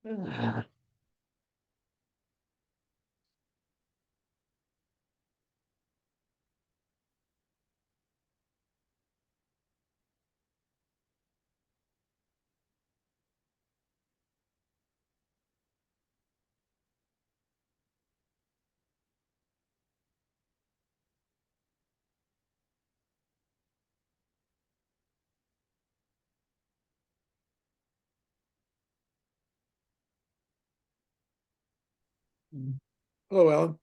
Ugh. Hello, Ellen.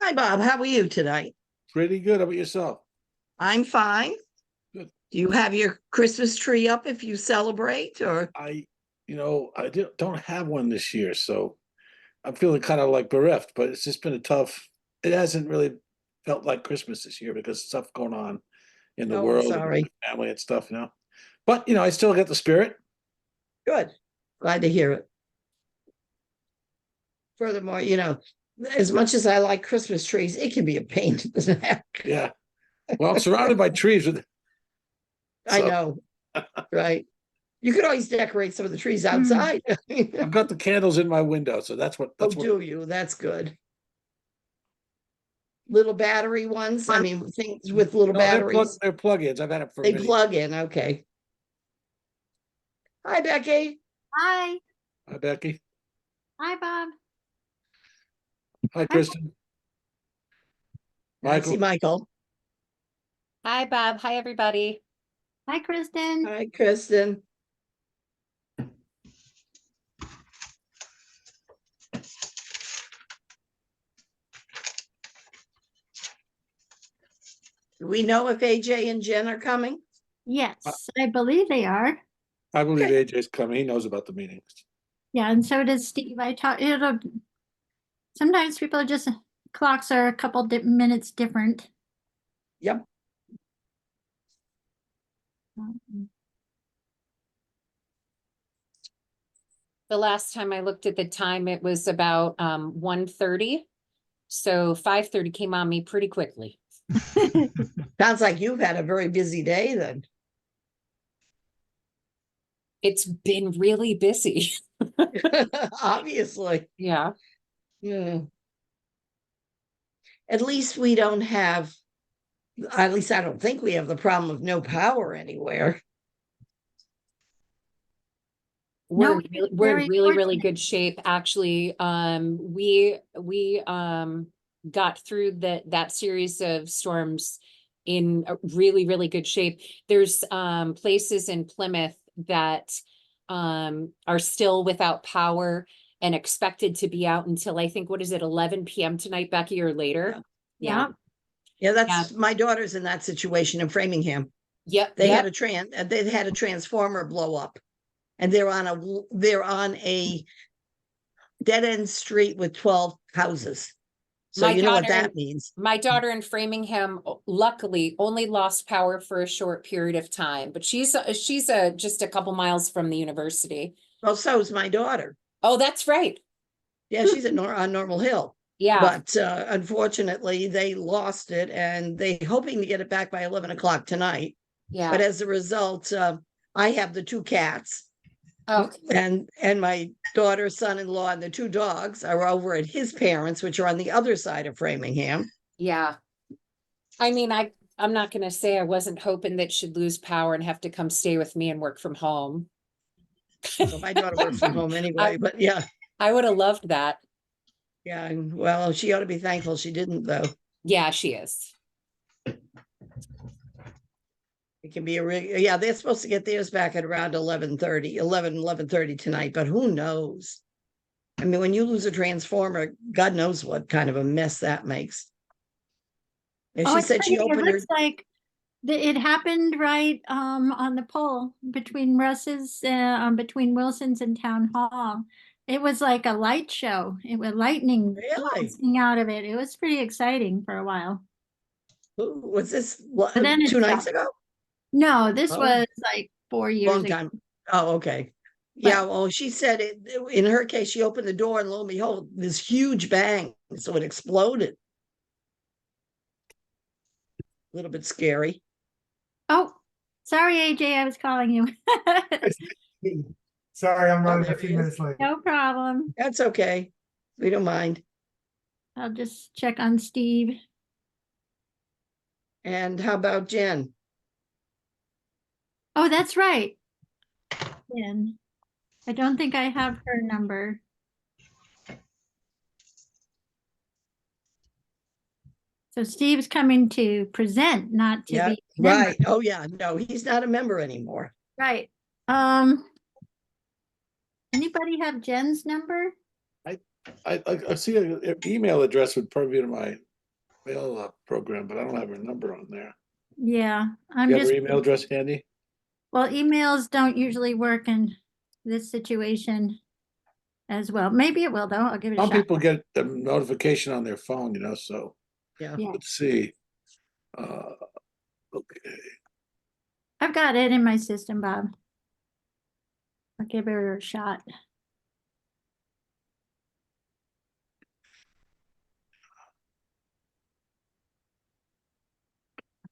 Hi, Bob. How are you tonight? Pretty good. How about yourself? I'm fine. Good. Do you have your Christmas tree up if you celebrate, or? Don't have one this year, so I'm feeling kind of like bereft, but it's just been a tough, it hasn't really felt like Christmas this year because stuff going on in the Oh, I'm world and sorry. my family and stuff. But, I still get the spirit. Good. Glad to hear it. Furthermore, as much as I like Christmas trees, it can be a pain in the neck. Yeah. Well, I'm surrounded by trees with, I so know, right? You could always decorate some of the trees Hmm. outside. I've got the candles in my window, so Oh, that's what. do you? That's good. Little battery ones. I mean, things with little No, batteries. they're plug-ins. I've had them for They many. plug in. Okay. Hi, Becky. Hi. Hi, Becky. Hi, Bob. Hi, Kristen. I see Michael. Michael. Hi, Bob. Hi, everybody. Hi, Kristen. Hi, Kristen. Do we know if AJ and Jen are coming? Yes, I believe they are. I believe Okay. AJ's coming. He knows about the meetings. Yeah, and so does Steve. Sometimes people just clocks are a couple minutes different. Yep. The last time I looked at the time, it was about 1:30. So 5:30 came on me pretty quickly. Sounds like you've had a very busy day then. It's been really busy. Obviously. Yeah. Yeah. At least we don't have, at least I don't think we have the problem of no power anywhere. We're No, in very really fortunate. good shape. Actually, we got through that series of storms in a really good shape. There's places in Plymouth that are still without power and expected to be out until I think, what is it, 11 p.m. tonight, Becky, or later? Yeah. Yeah, that's my daughter's in that situation in Framingham. Yep. They Yep. had a transformer blow up, and they're on a dead end street with 12 houses. So My you know what daughter- that means. My daughter in Framingham, luckily, only lost power for a short period of time, but she's just a couple miles from the university. Well, so is my daughter. Oh, that's right. Yeah, she's on Normal Hill. Yeah. But unfortunately, they lost it, and they're hoping to get it back by 11 o'clock tonight. Yeah. But as a result, I have the two cats, Oh, and my daughter's son-in-law and the two dogs are over at his parents, which are on the other side of Framingham. yeah. I mean, I'm not going to say I wasn't hoping that she'd lose power and have to come stay with me and work from home. So my daughter works from home anyway, but yeah. I would have loved that. Yeah, well, she ought to be thankful she didn't, though. Yeah, she is. It can be yeah, they're supposed to get theirs back at around 11:30 tonight, but who knows? I mean, when you lose a transformer, God knows what kind of a mess that makes. And she it's said she funny, opened it her. looks like it happened right on the pole between Russ's between Wilson's and Town Hall. It was like a light show. It was lightning Really? bouncing out of it. It was pretty exciting for a while. Was this But then it 2 nights stopped. ago? No, this Oh. was like 4 years Long ago. time. Oh, okay. Yeah, well, she said in her case, she opened the door and lo and behold, this huge bang. So it exploded. A little bit scary. Oh, sorry, AJ, I was calling you. Sorry, I'm Oh, running a there few he is. minutes late. No problem. That's okay. We don't mind. I'll just check on Steve. And how about Jen? Oh, that's right. Jen. I don't think I have her number. So Steve's coming to present, not to Yeah, be. a member. right. Oh, yeah. No, he's not a member anymore. Right. Anybody have Jen's number? I see an email address would probably be in my mail program, but I don't have her number on there. Yeah, I'm You have just, her email address handy? well, emails don't usually work in this situation as well. Maybe it will though. I'll give it a Some shot. people get a notification on their phone, so Yeah. Yeah, let's see. Okay, I've got it in my system, Bob. I'll give her a shot.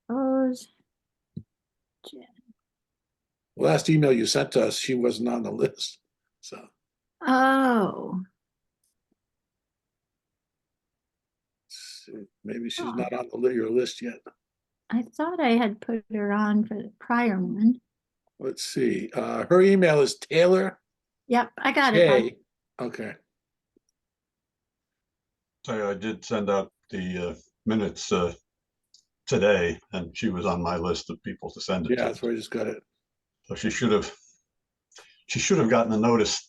Suppose. Jen. last email you sent to us, she wasn't on the list, so. Oh, Maybe she's Huh. not on your list yet. I thought I had put her on for the prior one. Let's see. Her email is Taylor Yep, I got it, Bob. K. Okay. So I did send out the minutes today, and she was on my list of people to send it Yeah, to. that's where I just got it. So she should have gotten a notice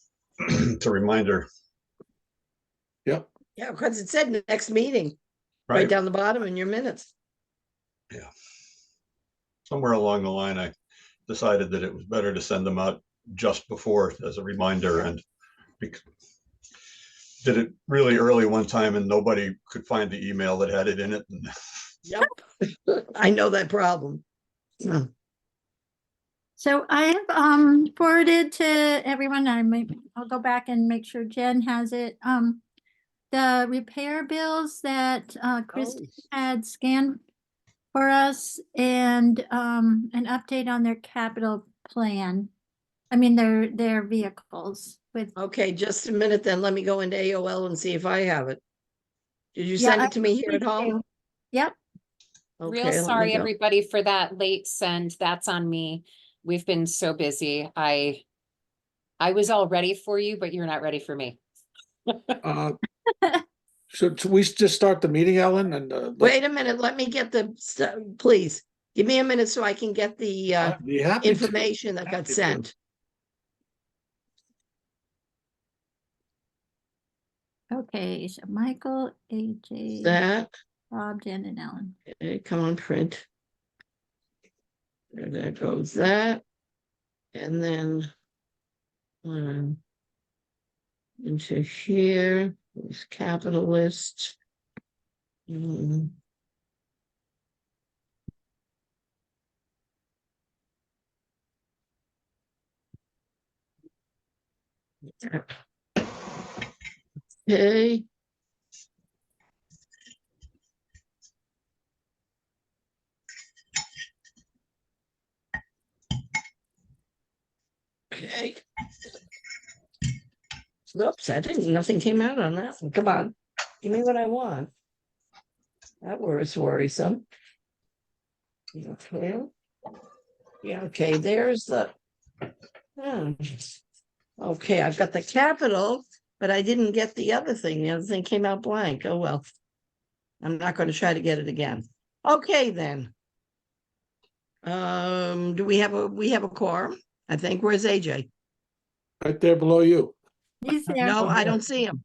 to remind her. Yep. Yeah, because it said next meeting, right down the bottom in your minutes. Yeah. Somewhere along the line, I decided that it was better to send them out just before as a reminder, and did it really early one time and nobody could find the email that had it in it. Yep. I know that problem. Yeah. So I have forwarded to everyone. I'll go back and make sure Jen has it. The repair bills that Christy had scanned for us, and an update on their capital plan. I mean their vehicles with. Okay, just a minute then. Let me go into AOL and see if I have it. Did you Yeah, send I it to me here did at home? too. Yep. Real Okay, let me sorry, go. everybody, for that late send. That's on me. We've been so busy. I was all ready for you, but you're not ready for me. Should we just start the meeting, Ellen? And Wait a minute, let me get the, please, give me a minute so I can get the I'd be happy to. information that got Happy to. sent. Okay, so Michael, AJ, That, Bob, Jen, and Ellen. okay, come on, print. There goes that. And then into here, this capitalist. Okay. Okay. Oops, nothing came out on that one. Come on, give me what I want. That was worrisome. Okay. Yeah, okay, there's the. Okay, I've got the capital, but I didn't get the other thing. The other thing came out blank. Oh, well. I'm not going to try to get it again. Okay, then. Do we have a quorum? I think. Where's AJ? Right there below you. He's there. No, I don't see him.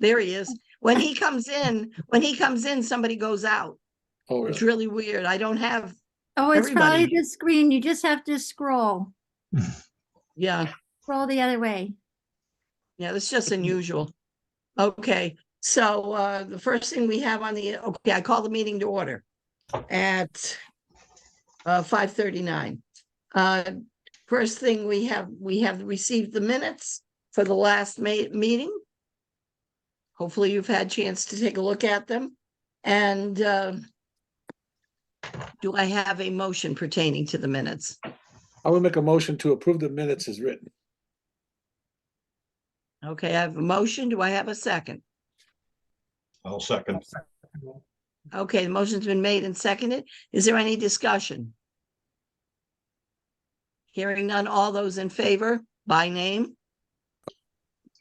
There he is. When he comes in, somebody goes out. Oh, It's really? really weird. I don't have, Oh, it's probably everybody. the screen. You just have to scroll. yeah, Scroll the other way. yeah, that's just unusual. Okay, so the first thing we have on the, okay, I call the meeting to order at 5:39. First thing we have received the minutes for the last meeting. Hopefully you've had a chance to take a look at them. And do I have a motion pertaining to the minutes? I will make a motion to approve the minutes as written. Okay, I have a motion. Do I have a second? I'll second. Okay, the motion's been made and seconded. Is there any discussion? Hearing none, all those in favor by name?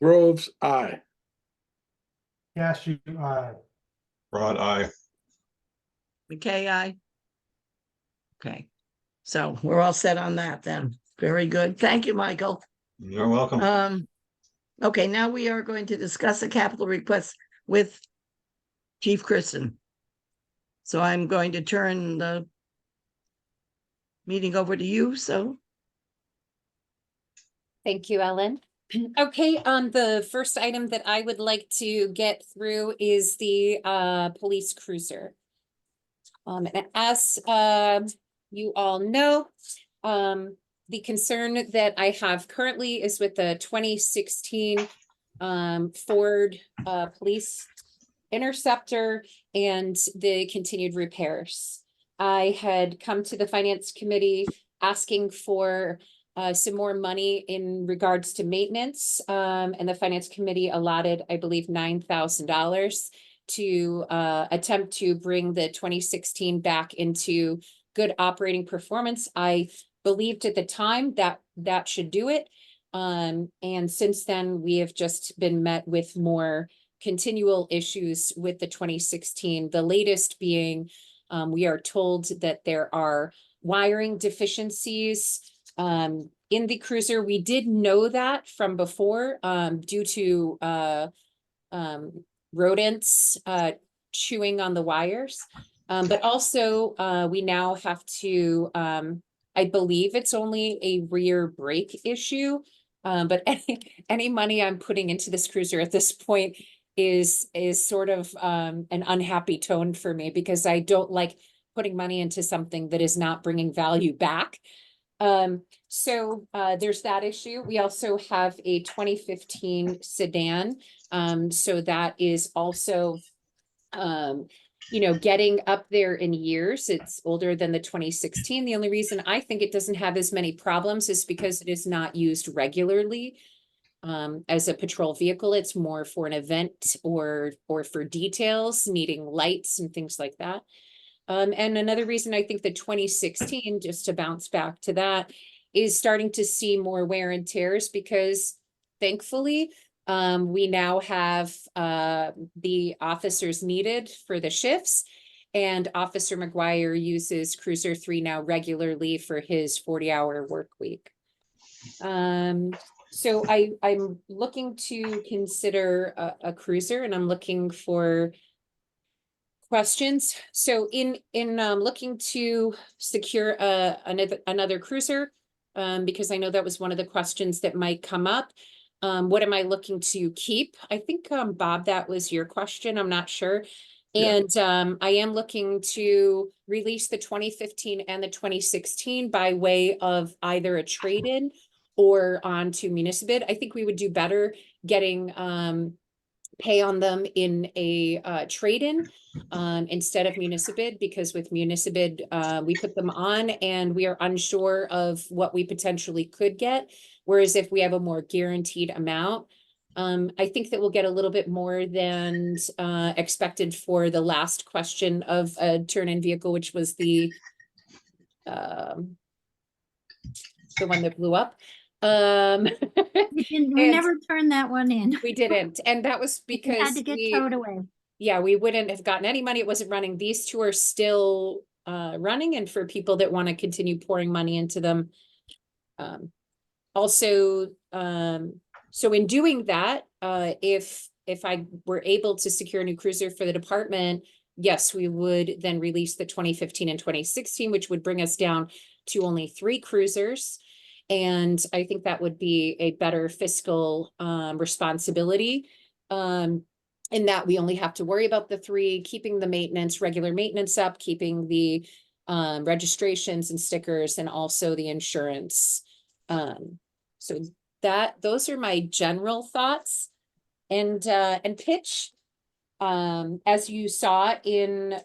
Groves, aye. Cashew, aye. Rod, I. McKay, aye. Okay, so we're all set on that then. Very good. Thank you, Michael. You're welcome. Okay, now we are going to discuss a capital request with Chief Kristen. So I'm going to turn the meeting over to you, so. Thank you, Ellen. Okay, the first item that I would like to get through is the police cruiser. And as you all know, the concern that I have currently is with the 2016 Ford Police Interceptor and the continued repairs. I had come to the Finance Committee asking for some more money in regards to maintenance, and the Finance Committee allotted, I believe, $9,000 to attempt to bring the 2016 back into good operating performance. I believed at the time that that should do it. And since then, we have just been met with more continual issues with the 2016, the latest being we are told that there are wiring deficiencies in the cruiser. We did know that from before due to rodents chewing on the wires. But also we now have to, I believe it's only a rear brake issue. But any money I'm putting into this cruiser at this point is sort of an unhappy tone for me, because I don't like putting money into something that is not bringing value back. So there's that issue. We also have a 2015 sedan. So that is also, getting up there in years. It's older than the 2016. The only reason I think it doesn't have as many problems is because it is not used regularly. As a patrol vehicle, it's more for an event or for details needing lights and things like that. And another reason I think the 2016, just to bounce back to that, is starting to see more wear and tears, because thankfully we now have the officers needed for the shifts, and Officer McGuire uses Cruiser 3 now regularly for his 40-hour work week. So I'm looking to consider a cruiser, and I'm looking for questions. So in looking to secure another cruiser, because I know that was one of the questions that might come up. What am I looking to keep? I think Bob, that was your question. I'm not sure. Yeah. And I am looking to release the 2015 and the 2016 by way of either a trade-in or onto Municipid. I think we would do better getting pay on them in a trade-in instead of Municipid, because with Municipid, we put them on and we are unsure of what we potentially could get. Whereas if we have a more guaranteed amount, I think that we'll get a little bit more than expected for the last question of a turn-in vehicle, which was the one that blew up. We And never turned that one in. we didn't, and that was It because had to get towed away. yeah, we wouldn't have gotten any money. It wasn't running. These two are still running, and for people that want to continue pouring money into them. Also, so in doing that, if I were able to secure a new cruiser for the department, yes, we would then release the 2015 and 2016, which would bring us down to only 3 cruisers. And I think that would be a better fiscal responsibility. In that we only have to worry about the 3, keeping the maintenance, regular maintenance up, keeping the registrations and stickers, and also the insurance. So those are my general thoughts. And pitch, as you saw in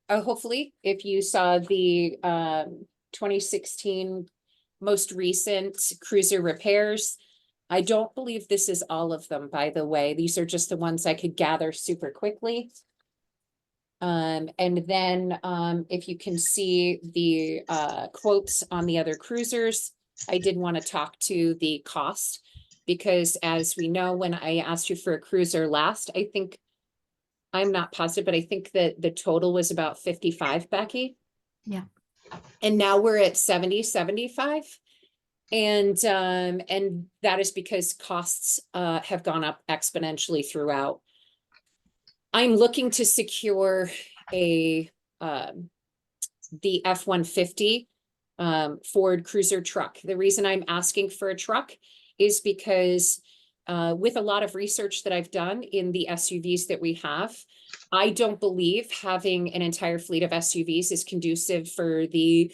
hopefully if you saw the 2016 most recent cruiser repairs, I don't believe this is all of them, by the way. These are just the ones I could gather super quickly. And then, if you can see the, quotes on the other cruisers, I did want to talk to the cost. Because as we know, when I asked you for a cruiser last, I think, I'm not positive, but I think that the total was about 55, Becky. Yeah. And now we're at 70, 75. And that is because costs, have gone up exponentially throughout. I'm looking to secure a, the F-150 Ford Cruiser truck. The reason I'm asking for a truck is because with a lot of research that I've done in the SUVs that we have, I don't believe having an entire fleet of SUVs is conducive for the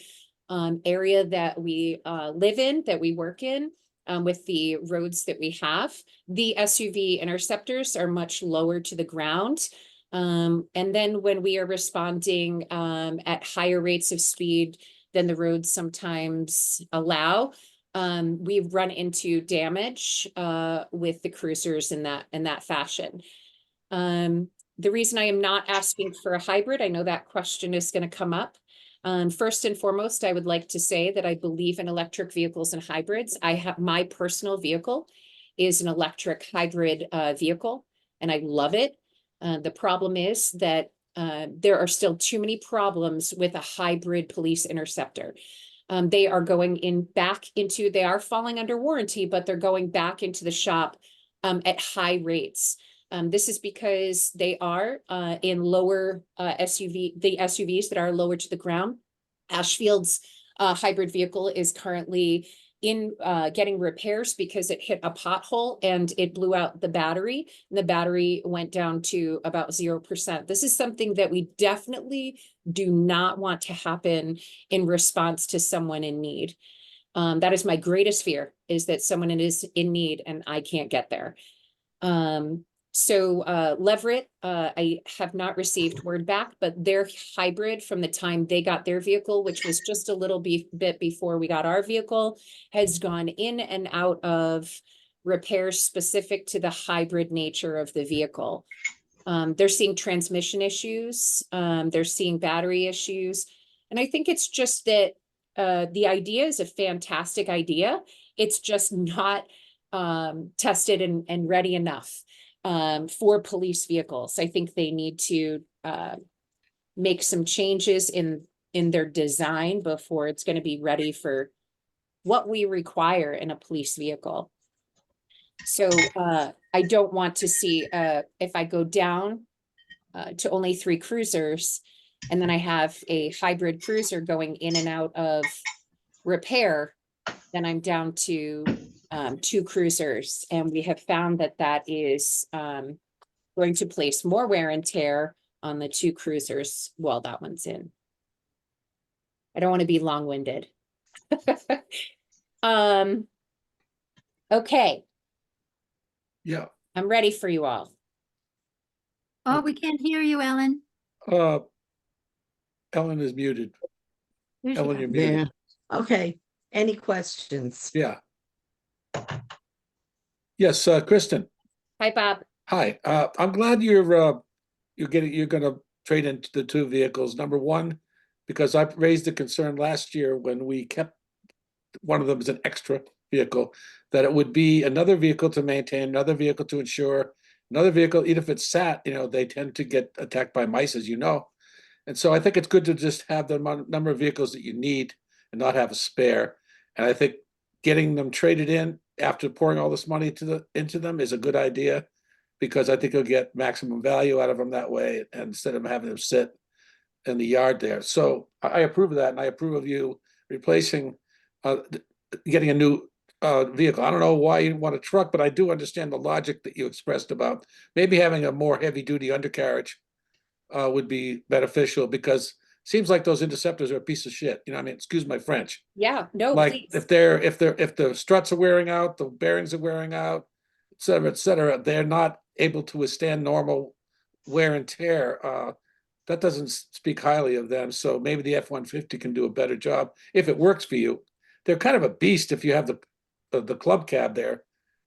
area that we live in, that we work in, with the roads that we have. The SUV interceptors are much lower to the ground. And then when we are responding at higher rates of speed than the roads sometimes allow, we've run into damage with the cruisers in that fashion. The reason I am not asking for a hybrid, I know that question is going to come up. First and foremost, I would like to say that I believe in electric vehicles and hybrids. I have my personal vehicle is an electric hybrid vehicle, and I love it. The problem is that there are still too many problems with a hybrid police interceptor. They are going back into, they are falling under warranty, but they're going back into the shop at high rates. This is because they are in lower the SUVs that are lower to the ground. Ashfield's hybrid vehicle is currently in getting repairs because it hit a pothole and it blew out the battery, and the battery went down to about 0%. This is something that we definitely do not want to happen in response to someone in need. That is my greatest fear, is that someone is in need and I can't get there. Leverett, I have not received word back, but their hybrid from the time they got their vehicle, which was just a little bit before we got our vehicle, has gone in and out of repairs specific to the hybrid nature of the vehicle. They're seeing transmission issues, they're seeing battery issues. And I think it's just that the idea is a fantastic idea. It's just not tested and ready enough for police vehicles. I think they need to make some changes in their design before it's going to be ready for what we require in a police vehicle. So I don't want to see if I go down to only 3 cruisers, and then I have a hybrid cruiser going in and out of repair, then I'm down to 2 cruisers, and we have found that that is going to place more wear and tear on the 2 cruisers while that one's in. I don't want to be long-winded. Okay, Yeah. I'm ready for you all. Oh, we can't hear you, Ellen. Ellen is muted. There she Ellen, goes. you're muted. Yeah. Okay. Any questions? Yeah. Yes, Kristen. Hi, Bob. Hi. I'm glad you're gonna trade in the 2 vehicles. Number one, because I raised the concern last year when we kept one of them as an extra vehicle, that it would be another vehicle to maintain, another vehicle to insure, another vehicle, even if it's sat, they tend to get attacked by mice, as you know. And so I think it's good to just have the number of vehicles that you need and not have a spare. And I think getting them traded in after pouring all this money into them is a good idea, because I think you'll get maximum value out of them that way, and instead of having them sit in the yard there. So I approve of that, and I approve of you replacing, getting a new vehicle. I don't know why you want a truck, but I do understand the logic that you expressed about maybe having a more heavy-duty undercarriage would be beneficial, because it seems like those interceptors are a piece of shit. I mean, excuse my French. Yeah, no, Like please. if the struts are wearing out, the bearings are wearing out, et cetera, they're not able to withstand normal wear and tear. That doesn't speak highly of them. So maybe the F-150 can do a better job if it works for you. They're kind of a beast if you have the club cab there.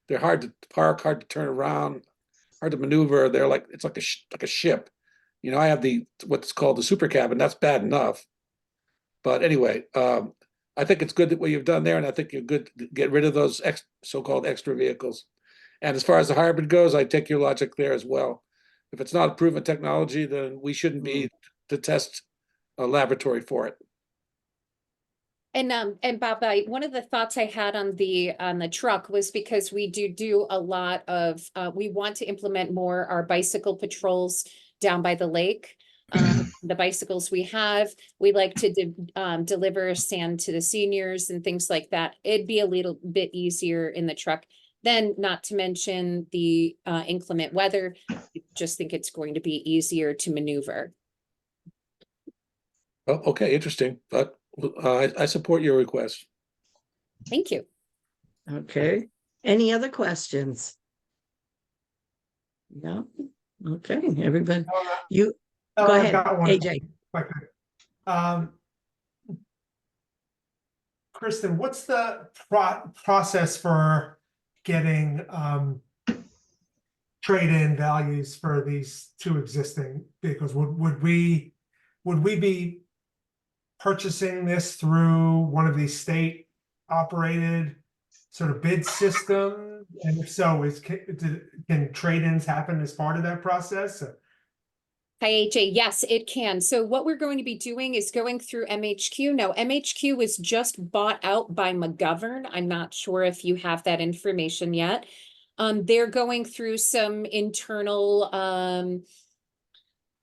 They're hard to park, hard to turn around, hard to maneuver. They're like, it's like a ship. You know, I have what's called the super cabin. That's bad enough. But anyway, I think it's good that what you've done there, and I think you're good to get rid of those so-called extra vehicles. And as far as the hybrid goes, I take your logic there as well. If it's not a proven technology, then we shouldn't be to test a laboratory for it. And Bob, one of the thoughts I had on the truck was because we do a lot of, we want to implement more our bicycle patrols down by the lake. The bicycles we have, we like to deliver sand to the seniors and things like that. It'd be a little bit easier in the truck. Then, not to mention the inclement weather, I just think it's going to be easier to maneuver. Oh, okay, interesting. But I support your request. Thank you. Okay. Any other questions? No? Okay, everybody, you, go I've ahead, got one. AJ. If I could. Kristen, what's the process for getting trade-in values for these two existing vehicles? Would we be purchasing this through one of these state operated sort of bid system? And if so, can trade-ins happen as part of that process? Hi, AJ. Yes, it can. So what we're going to be doing is going through MHQ. Now, MHQ was just bought out by McGovern. I'm not sure if you have that information yet. They're going through some internal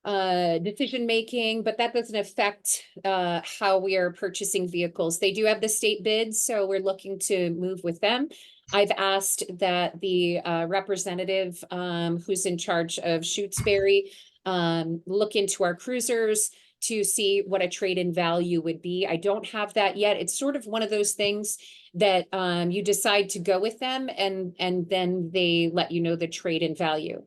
decision making, but that doesn't affect how we are purchasing vehicles. They do have the state bids, so we're looking to move with them. I've asked that the representative who's in charge of Shutesbury look into our cruisers to see what a trade-in value would be. I don't have that yet. It's sort of one of those things that you decide to go with them and then they let you know the trade-in value.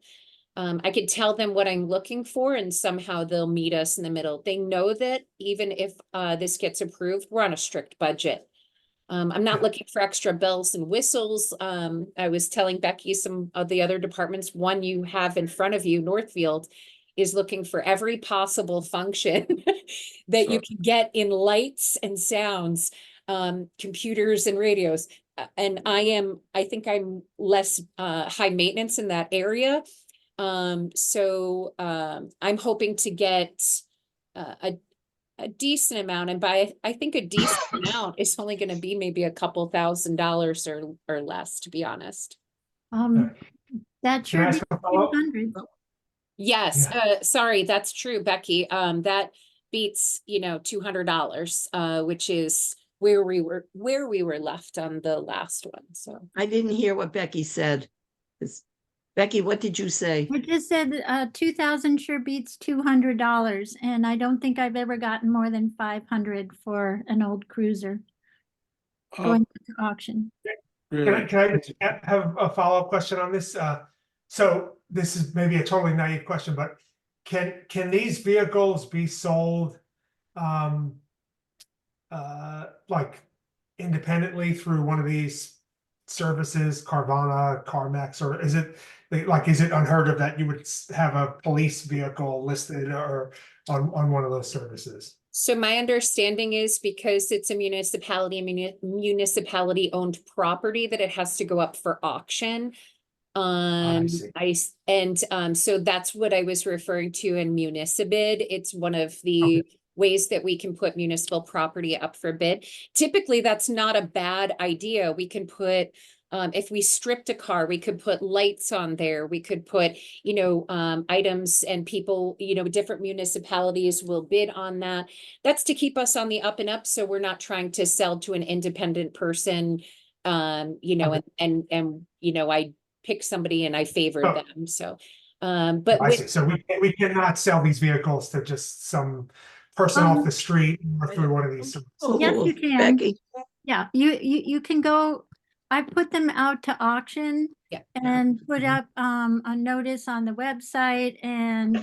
I could tell them what I'm looking for and somehow they'll meet us in the middle. They know that even if this gets approved, we're on a strict budget. I'm not looking for extra bells and whistles. I was telling Becky some of the other departments, one you have in front of you, Northfield, is looking for every possible function that you can get in lights and sounds, computers and radios. And I think I'm less high maintenance in that area. So I'm hoping to get a decent amount, and by I think a decent amount is only going to be maybe a couple $1,000s or less, to be honest. That Can I should be ask a follow-up? 200. Yes, sorry, that's true, Becky. That beats, $200, which is where we were left on the last one. So I didn't hear what Becky said. Becky, what did you say? I just said 2,000 sure beats $200, and I don't think I've ever gotten more than 500 for an old cruiser going to auction. Can I just have a follow-up question on this? So this is maybe a totally naive question, but can these vehicles be sold like independently through one of these services, Carvana, CarMax, or is it unheard of that you would have a police vehicle listed or on one of those services? So my understanding is because it's a municipality owned property that it has to go up for auction. see. So that's what I was referring to in municipal. It's one of the ways that we can put municipal property up for bid. Typically, that's not a bad idea. We can put, if we stripped a car, we could put lights on there. We could put, items and people, different municipalities will bid on that. That's to keep us on the up and up. So we're not trying to sell to an independent person, and I pick somebody and I favor them. So, but I see. So we cannot sell these vehicles to just some person off the street or through one of these services. Yes, you can. Becky. Yeah, you can go. I put them out to auction and put up a notice on the website, and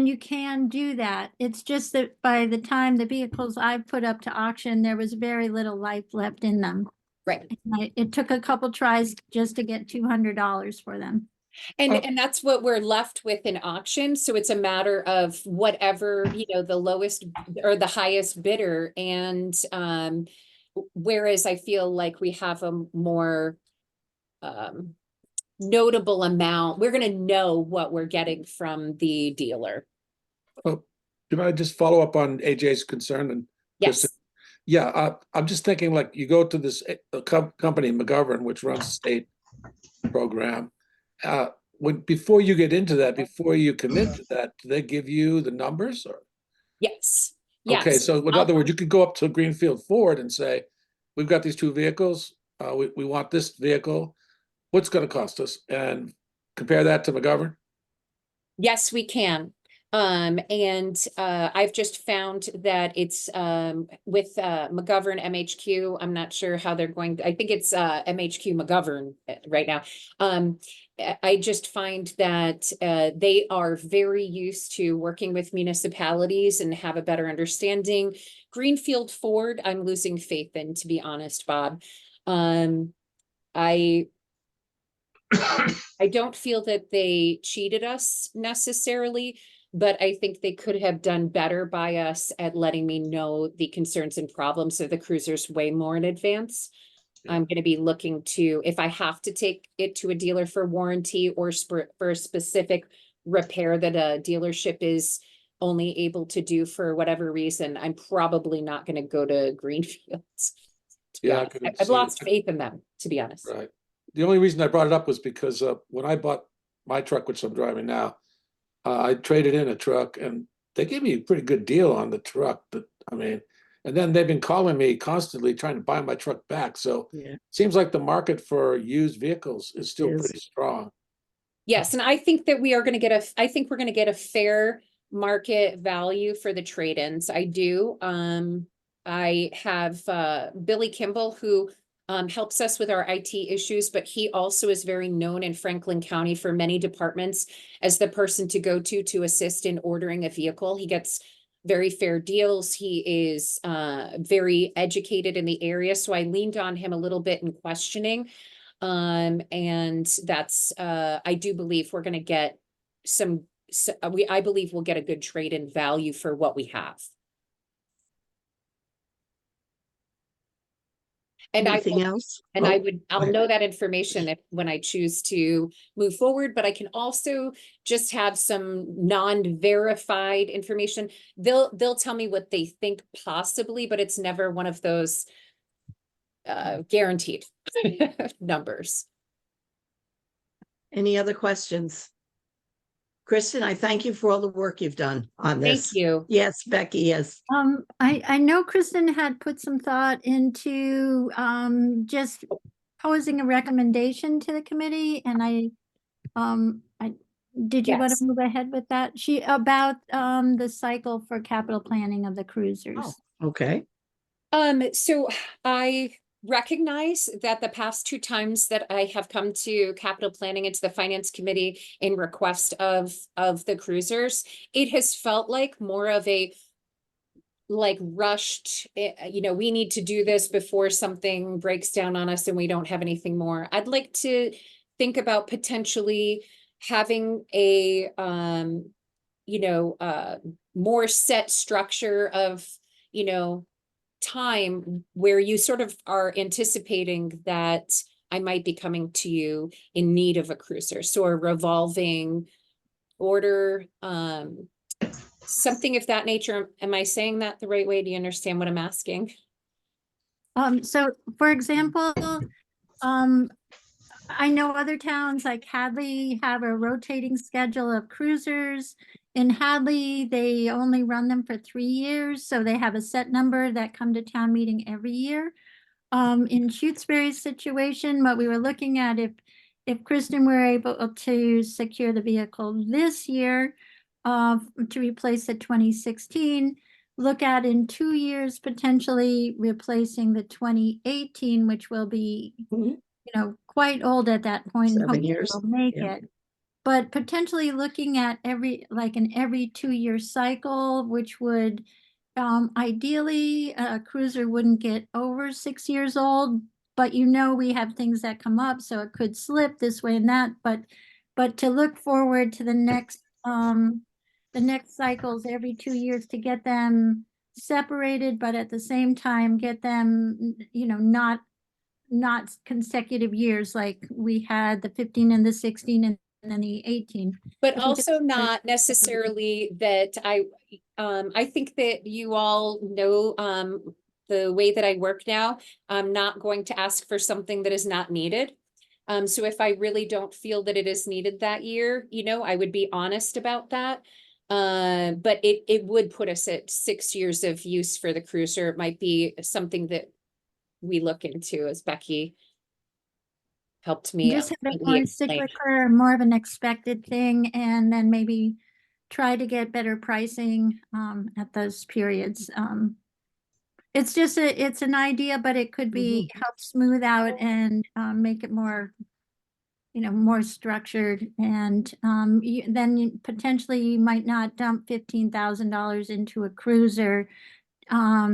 you can do that. It's just that by the time the vehicles I put up to auction, there was very little life left in them. Right. It took a couple tries just to get $200 for them. And, Oh. and that's what we're left with in auction. So it's a matter of whatever, the lowest or the highest bidder. And, whereas I feel like we have a more, notable amount, we're gonna know what we're getting from the dealer. Oh, can I just follow up on AJ's concern and Kristen? Yes, Yeah, I'm just thinking like you go to this company, McGovern, which runs the state program. Before you get into that, before you commit to that, do they give you the numbers or? yes, Okay, yes. so in other words, you could go up to Greenfield Ford and say, we've got these two vehicles, we want this vehicle, what's gonna cost us? And compare that to McGovern? Yes, we can. I've just found that it's with McGovern MHQ. I'm not sure how they're going. I think it's MHQ McGovern right now. I just find that they are very used to working with municipalities and have a better understanding. Greenfield Ford, I'm losing faith in, to be honest, Bob. I don't feel that they cheated us necessarily, but I think they could have done better by us at letting me know the concerns and problems of the cruisers way more in advance. Yeah. I'm gonna be looking to, if I have to take it to a dealer for warranty or for a specific repair that a dealership is only able to do for whatever reason, I'm probably not gonna go to Greenfields. To be Yeah, I honest, could I've see lost it. faith in them, to be honest. Right. The only reason I brought it up was because when I bought my truck, which I'm driving now, I traded in a truck and they gave me a pretty good deal on the truck. But I mean, and then they've been calling me constantly trying to buy my truck back. So Yeah, it seems like the market for used vehicles is still Is. pretty strong. Yes, and I think that we are gonna get I think we're gonna get a fair market value for the trade-ins. I do. I have Billy Kimball who helps us with our IT issues, but he also is very known in Franklin County for many departments as the person to go to assist in ordering a vehicle. He gets very fair deals. He is very educated in the area, so I leaned on him a little bit in questioning. And that's, I do believe we're gonna get I believe we'll get a good trade-in value for what we have. And anything else? Oh, I'll ahead. know that information when I choose to move forward, but I can also just have some non-verified information. They'll tell me what they think possibly, but it's never one of those guaranteed numbers. Any other questions? Kristen, I thank you for all the work you've done on Thank this. you. Yes, Becky, yes. I know Kristen had put some thought into just posing a recommendation to the committee, and did you want Yes. to move ahead with that? About the cycle for capital planning of the cruisers. Oh, okay. So I recognize that the past two times that I have come to capital planning into the finance committee in request of the cruisers, it has felt like more of a like rushed, we need to do this before something breaks down on us and we don't have anything more. I'd like to think about potentially having a more set structure of, time where you sort of are anticipating that I might be coming to you in need of a cruiser. So a revolving order, something of that nature. Am I saying that the right way? Do you understand what I'm asking? So for example, I know other towns like Hadley have a rotating schedule of cruisers. In Hadley, they only run them for 3 years, so they have a set number that come to town meeting every year. In Shutesbury's situation, what we were looking at, if Kristen were able to secure the vehicle this year, to replace the 2016, look at in 2 years potentially replacing the 2018, which will be Mhm. quite old at that point and 7 hopefully years, we'll make yeah. it. But potentially looking at every 2-year cycle, which would ideally a cruiser wouldn't get over 6 years old. but you know, we have things that come up, so it could slip this way and that, but to look forward to the next cycles every 2 years to get them separated, but at the same time, get them, you know, not consecutive years like we had the 15 and the 16 and then the 18. But If we just- also not necessarily that I think that you all know, the way that I work now, I'm not going to ask for something that is not needed. So if I really don't feel that it is needed that year, you know, I would be honest about that. But it would put us at 6 years of use for the cruiser. It might be something that we look into, as Becky helped me. Just have it helped me more explain. cyclical, more of an expected thing, and then maybe try to get better pricing at those periods. It's just it's an idea, but it could be help smooth out and make it more, you know, more structured. And then potentially you might not dump $15,000 into a cruiser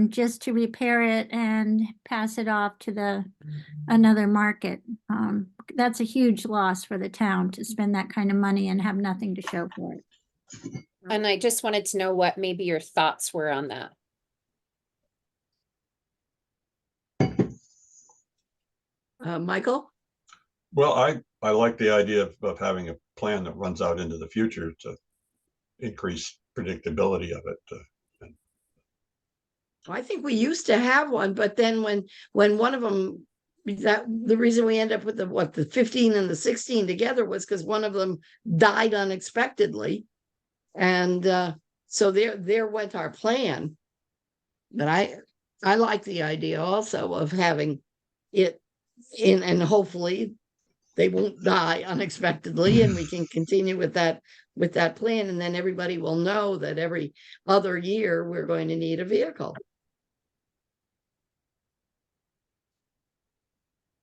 just to repair it and pass it off to another market. That's a huge loss for the town to spend that kind of money and have nothing to show for it. And I just wanted to know what maybe your thoughts were on that. Michael? Well, I like the idea of having a plan that runs out into the future to increase predictability of it. I think we used to have one, but then when one of them, that the reason we end up with the 15 and the 16 together was because one of them died unexpectedly. And so there went our plan. But I like the idea also of having it in, and hopefully they won't die unexpectedly, and we can continue with that plan, and then everybody will know that every other year we're going to need a vehicle.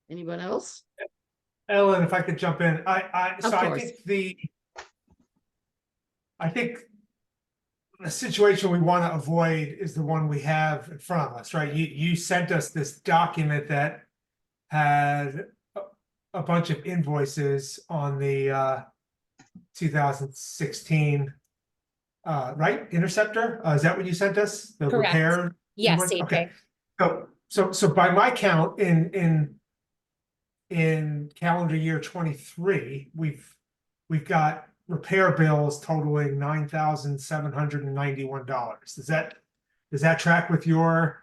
Anyone else? Ellen, if I could jump in, I Of course. I think the situation we want to avoid is the one we have in front of us, right? You sent us this document that had a bunch of invoices on the 2016 right, Interceptor? Is that what you sent us? The Correct. repair Yes, invoice? Okay. AJ. So by my count, in calendar year 23, we've got repair bills totaling $9,791. Does that track with your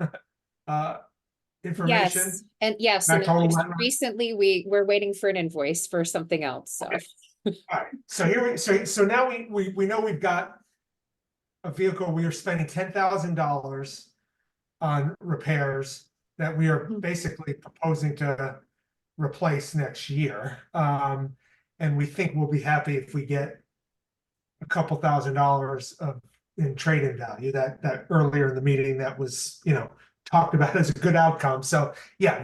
information? Yes, and yes, That and total just amount? recently we're waiting for an invoice for something else, so. Okay. All right, so now we know we've got a vehicle. We are spending $10,000 on repairs that we are basically proposing to replace next year. And we think we'll be happy if we get a couple $1,000s in trade-in value that earlier in the meeting that was, you know, talked about as a good outcome. So yeah,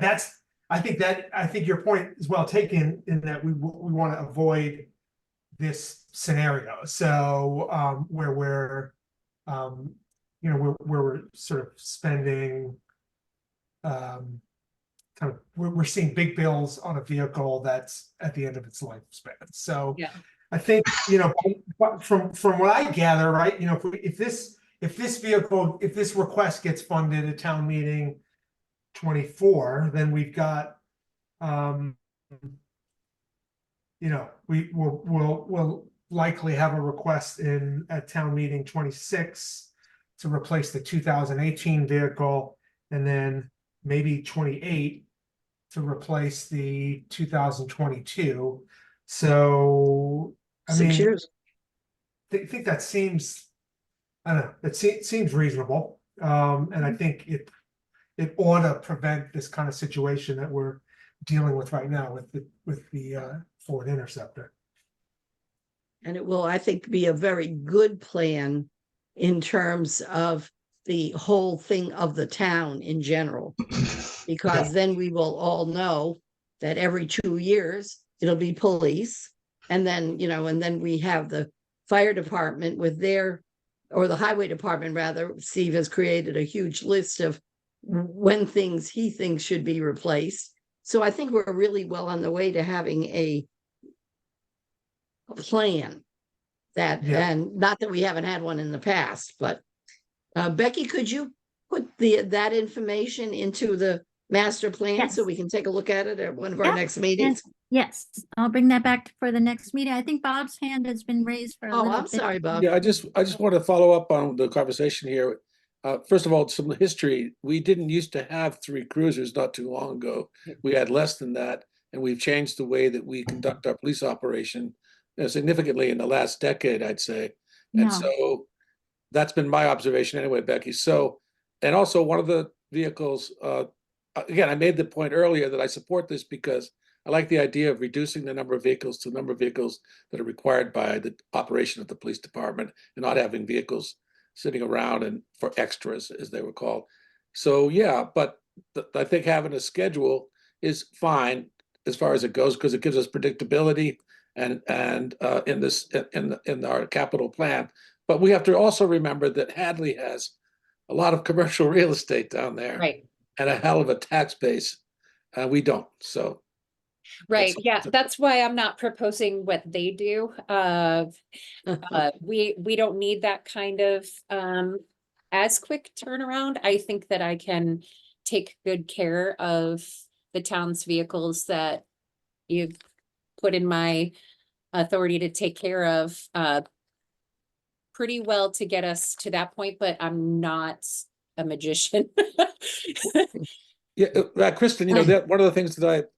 I think your point is well taken in that we want to avoid this scenario. So where we're you know, where we're sort of spending we're seeing big bills on a vehicle that's at the end of its lifespan. So Yeah. I think, you know, from what I gather, right, you know, if this request gets funded at town meeting 24, then we've got you know, we'll likely have a request at town meeting 26 to replace the 2018 vehicle, and then maybe 28 to replace the 2022. So I 6 mean, years. I think that seems, I don't know, it seems reasonable. And I think it ought to prevent this kind of situation that we're dealing with right now with the Ford Interceptor. And it will, I think, be a very good plan in terms of the whole thing of the town in general. Because then we will all know that every 2 years it'll be police. And then, you know, and then we have the fire department with or the highway department rather. Steve has created a huge list of when he thinks should be replaced. So I think we're really well on the way to having a plan that, Yeah. and not that we haven't had one in the past, but Becky, could you put that information into the master plan so Yes. we can take a look at it at one of our Yeah, next meetings? Yes, I'll bring that back for the next meeting. I think Bob's hand has been raised for a Oh, little I'm bit. sorry, Bob. Yeah, I just want to follow up on the conversation here. First of all, some history. We didn't used to have 3 cruisers not too long ago. We had less than that, and we've changed the way that we conduct our police operation significantly in the last decade, I'd say. And No. so that's been my observation anyway, Becky. So, and also one of the vehicles, again, I made the point earlier that I support this because I like the idea of reducing the number of vehicles to the number of vehicles that are required by the operation of the police department and not having vehicles sitting around and for extras, as they were called. So, yeah, but I think having a schedule is fine as far as it goes because it gives us predictability and in this in our capital plan. But we have to also remember that Hadley has a lot of commercial real estate down there Right. and a hell of a tax base. We don't. So, Right. That's- Yeah. That's why I'm not proposing what they do. We don't need that kind of as quick turnaround. I think that I can take good care of the town's vehicles that you've put in my authority to take care of pretty well to get us to that point, but I'm not a magician. yeah, Kristen, you know, that one of the things that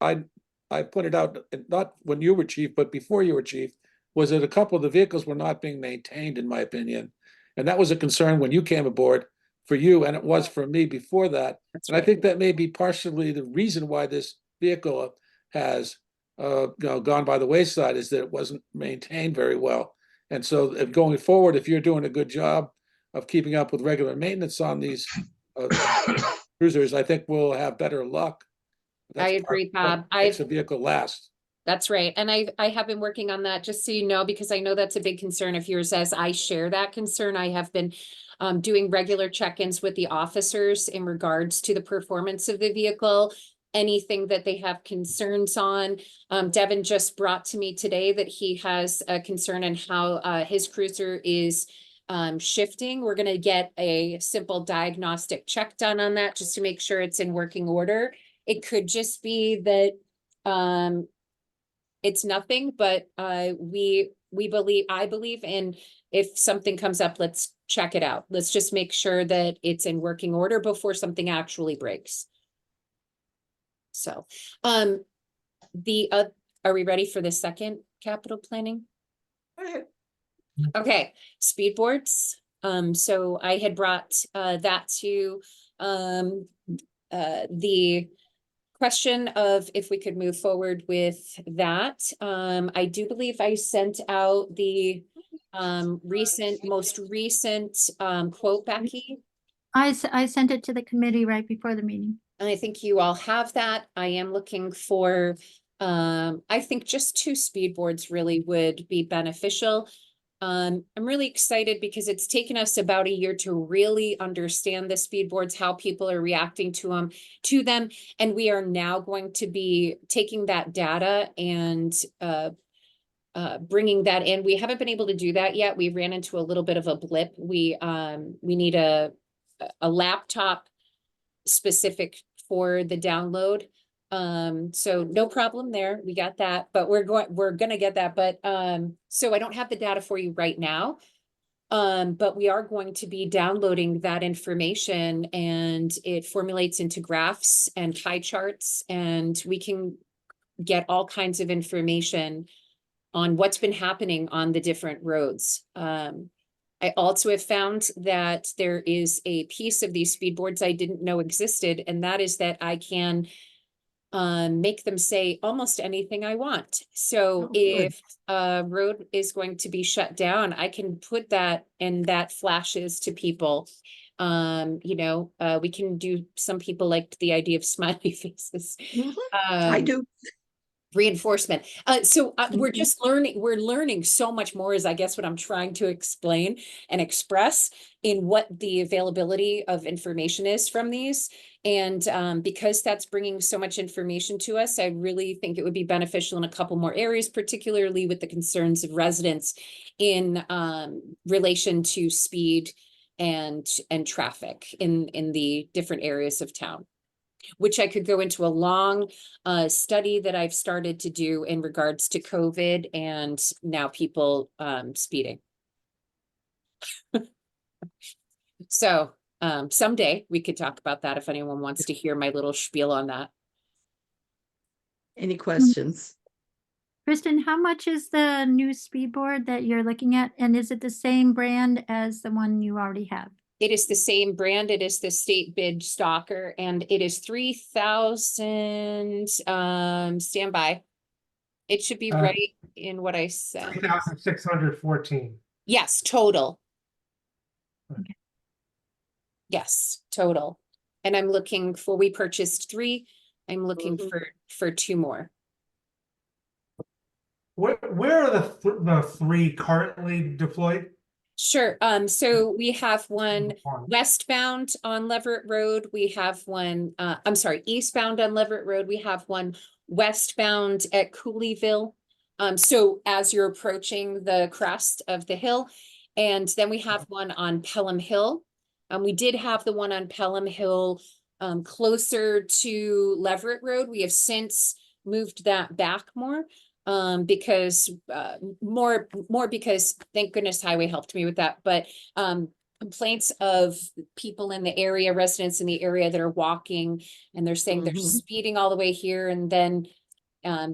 I pointed out, not when you were chief, but before you were chief, was that a couple of the vehicles were not being maintained, in my opinion. And that was a concern when you came aboard for you, and it was for me before that. That's And I right. think that may be partially the reason why this vehicle has gone by the wayside, is that it wasn't maintained very well. And so going forward, if you're doing a good job of keeping up with regular maintenance on these cruisers, I think we'll have better luck. I That's agree, what Bob. makes a vehicle last. That's right. And I have been working on that, just so you know, because I know that's a big concern of yours, as I share that concern. I have been doing regular check-ins with the officers in regards to the performance of the vehicle, anything that they have concerns on. Devin just brought to me today that he has a concern on how his cruiser is shifting. We're going to get a simple diagnostic check done on that just to make sure it's in working order. It could just be that it's nothing, but I believe in, if something comes up, let's check it out. Let's just make sure that it's in working order before something actually breaks. So, are we ready for the second capital planning? Okay, speed boards. So I had brought that to the question of if we could move forward with that. I do believe I sent out the most recent quote, Becky. I sent it to the committee right before the meeting. And I think you all have that. I am looking for, I think just 2 speed boards really would be beneficial. I'm really excited because it's taken us about a year to really understand the speed boards, how people are reacting to them. And we are now going to be taking that data and bringing that in. We haven't been able to do that yet. We ran into a little bit of a blip. We need a laptop specific for the download. So no problem there. We got that, but we're gonna get that. But so I don't have the data for you right now. But we are going to be downloading that information, and it formulates into graphs and pie charts, and we can get all kinds of information on what's been happening on the different roads. I also have found that there is a piece of these speed boards I didn't know existed, and that is that I can make them say almost anything I want. So Oh, good. if a road is going to be shut down, I can put that, and that flashes to people. We can do, some people like the idea of smiley faces. I Um, do. Reinforcement. We're just we're learning so much more is I guess what I'm trying to explain and express in what the availability of information is from these. And because that's bringing so much information to us, I really think it would be beneficial in a couple more areas, particularly with the concerns of residents in relation to speed and traffic in the different areas of town, which I could go into a long study that I've started to do in regards to COVID and now people speeding. So someday we could talk about that if anyone wants to hear my little spiel on that. Any questions? Kristen, how much is the new speed board that you're looking at? And is it the same brand as the one you already have? It is the same brand. It is the state bid stalker and it is 3,000 standby. It should be right in what I said. 3,614. Yes, total. Okay. Yes, total. And I'm looking for, we purchased 3. I'm looking Mhm. for 2 more. Where are the 3 currently deployed? Sure. So we have one westbound on Leverett Road. We have one, I'm sorry, eastbound on Leverett Road. We have one westbound at Cooleyville. So as you're approaching the crest of the hill, and then we have one on Pelham Hill. We did have the one on Pelham Hill closer to Leverett Road. We have since moved that back more. Because more because thank goodness highway helped me with that, but complaints of people in the area, residents in the area that are walking and they're saying they're Mhm. speeding all the way here and then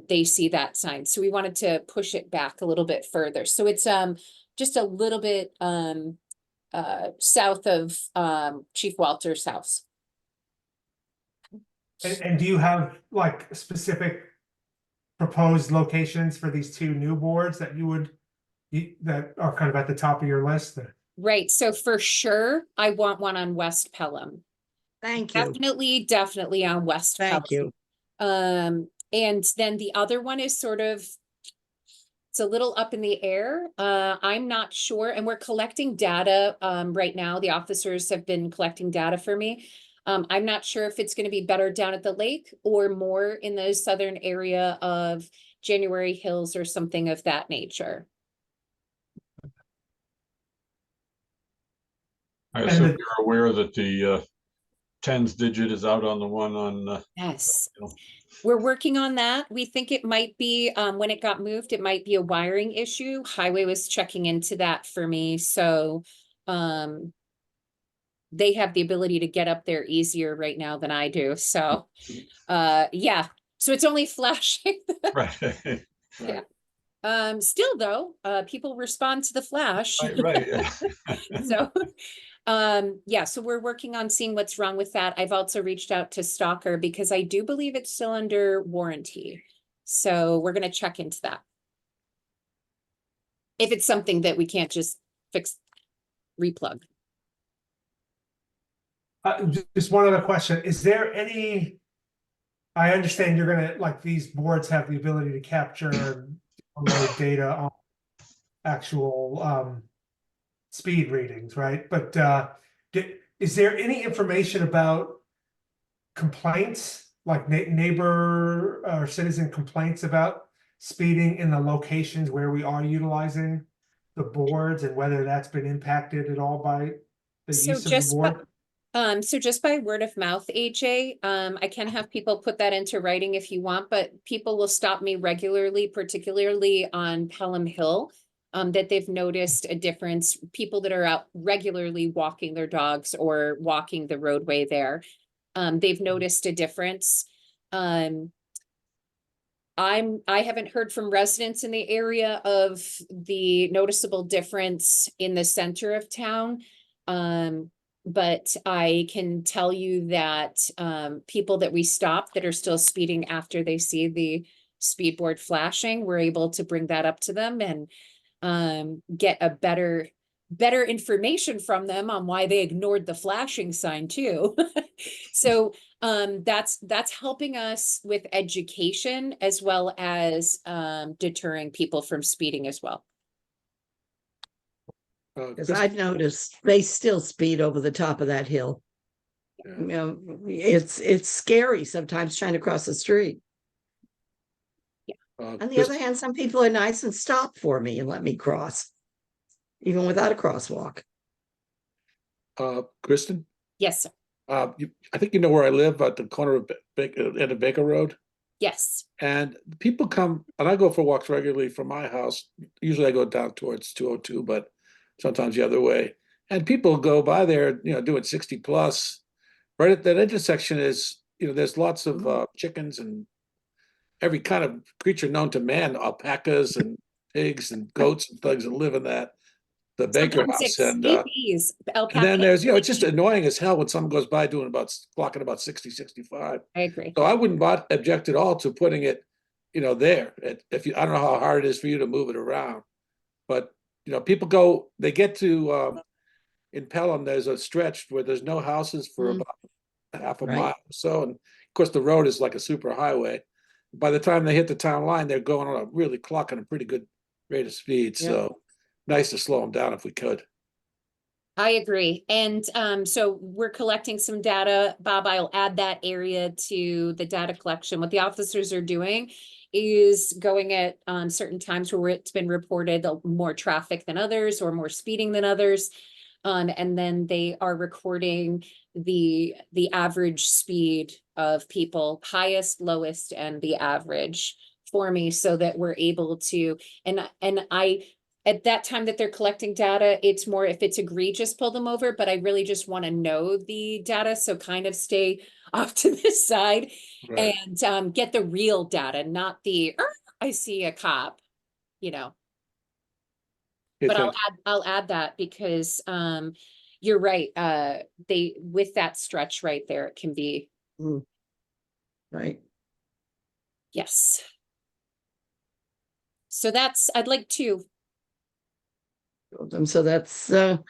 they see that sign. So we wanted to push it back a little bit further. So it's just a little bit south of Chief Walter's house. And do you have like specific proposed locations for these 2 new boards that that are kind of at the top of your list? Right. So for sure, I want one on West Pelham. Thank you. Definitely on West Thank Pelham. you. And then the other one is sort of, it's a little up in the air. I'm not sure. And we're collecting data right now. The officers have been collecting data for me. I'm not sure if it's going to be better down at the lake or more in the southern area of January Hills or something of that nature. I And assume the- you're aware that the tens digit is out on the one on, Yes. you know. We're working on that. We think it might be, when it got moved, it might be a wiring issue. Highway was checking into that for me, so, they have the ability to get up there easier right now than I do, so, yeah. So it's only flashing. right, Still though, people respond to the flash. right. So, yeah, so we're working on seeing what's wrong with that. I've also reached out to Stalker because I do believe it's still under warranty. So we're gonna check into that. If it's something that we can't just fix, replug. Just one other question. Is there any, I understand you're gonna, like, these boards have the ability to capture and download data on actual speed readings, right? But is there any information about complaints, like neighbor or citizen complaints about speeding in the locations where we are utilizing the boards and whether that's been impacted at all by the So use of the just board? So just by word of mouth, AJ, I can have people put that into writing if you want, but people will stop me regularly, particularly on Pelham Hill, that they've noticed a difference. People that are out regularly walking their dogs or walking the roadway there, they've noticed a difference. I haven't heard from residents in the area of the noticeable difference in the center of town. But I can tell you that people that we stop that are still speeding after they see the speed board flashing, we're able to bring that up to them and get a better better information from them on why they ignored the flashing sign too. So that's helping us with education as well as deterring people from speeding as well. Because I've noticed they still speed over the top of that hill. Yeah. You know, it's scary sometimes trying to cross the street. On the other hand, some people are nice and stop for me and let me cross, even without a crosswalk. Kristen, Yes, sir. I think you know where I live at the corner of end of Baker Road. Yes. And people come, and I go for walks regularly from my house. Usually I go down towards 202, but sometimes the other way. And people go by there, you know, doing 60 plus. Right at that intersection is, you know, there's lots of chickens and every kind of creature known to man, alpacas and pigs and goats and things that live in the Baker Sometimes house. it's And babies, and alpaca. then there's, you know, it's just annoying as hell when someone goes by doing clocking about 60, 65. I agree. So I wouldn't object at all to putting it, you know, there. If you, I don't know how hard it is for you to move it around, but you know, people go, they get to in Pelham, there's a stretch where there's no houses for about half a Right. mile or so, and of course the road is like a super highway. By the time they hit the town line, they're going on a really clocking a pretty good rate of speed. Yeah. So nice to slow them down if we could. I agree. And so we're collecting some data. Bob, I'll add that area to the data collection. What the officers are doing is going at certain times where it's been reported more traffic than others or more speeding than others. And then they are recording the average speed of people, highest, lowest, and the average for me so that we're able to, and I at that time that they're collecting data, it's more if it's egregious, pull them over, but I really just want to know the data. So kind of stay off to this side Right. and get the real data, not the, I see a cop, you know. But I'll add that because you're right. They with that stretch right there, it can be Right. yes. So that's I'd like to. So that's about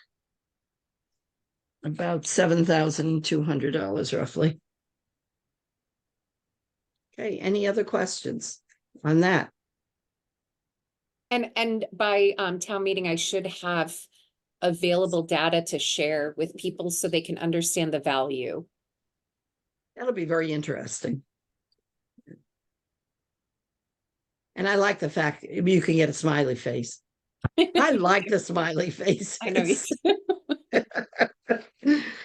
$7,200 roughly. Okay, any other questions on that? And by town meeting, I should have available data to share with people so they can understand the value. That'll be very interesting. And I like the fact you can get a smiley face. I like the smiley face. I know you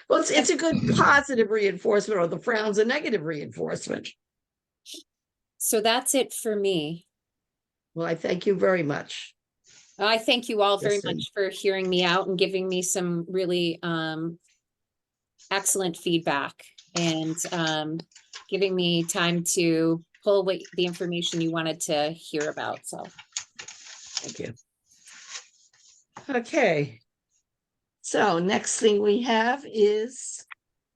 Well, it's a good positive reinforcement, or the frown's a negative reinforcement. So that's it for me. Well, I thank you very much. I thank you all very Kristen. much for hearing me out and giving me some really excellent feedback and giving me time to pull the information you wanted to hear about. So Thank you. Okay. So next thing we have is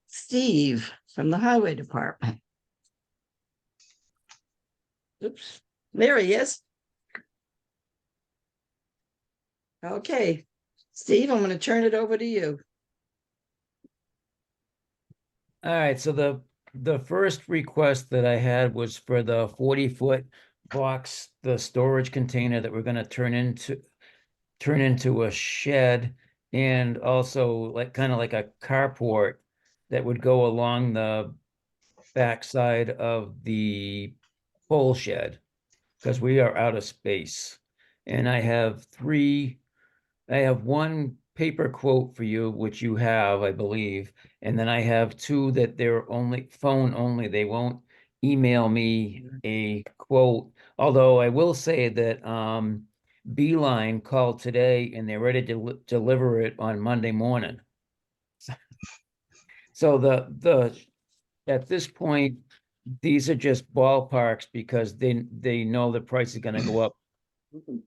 Steve from the Highway Department. Oops, there he is. Okay, Steve, I'm going to turn it over to you. All right, so the first request that I had was for the 40-foot box, the storage container that we're gonna turn into a shed, and also like kind of like a carport that would go along the backside of the pole shed, because we are out of space. And I have one paper quote for you, which you have, I believe, and then I have two that they're only phone only. They won't email me a quote. Although I will say that Beeline called today and they're ready to deliver it on Monday morning. So at this point, these are just ballparks because they know the price is going to go up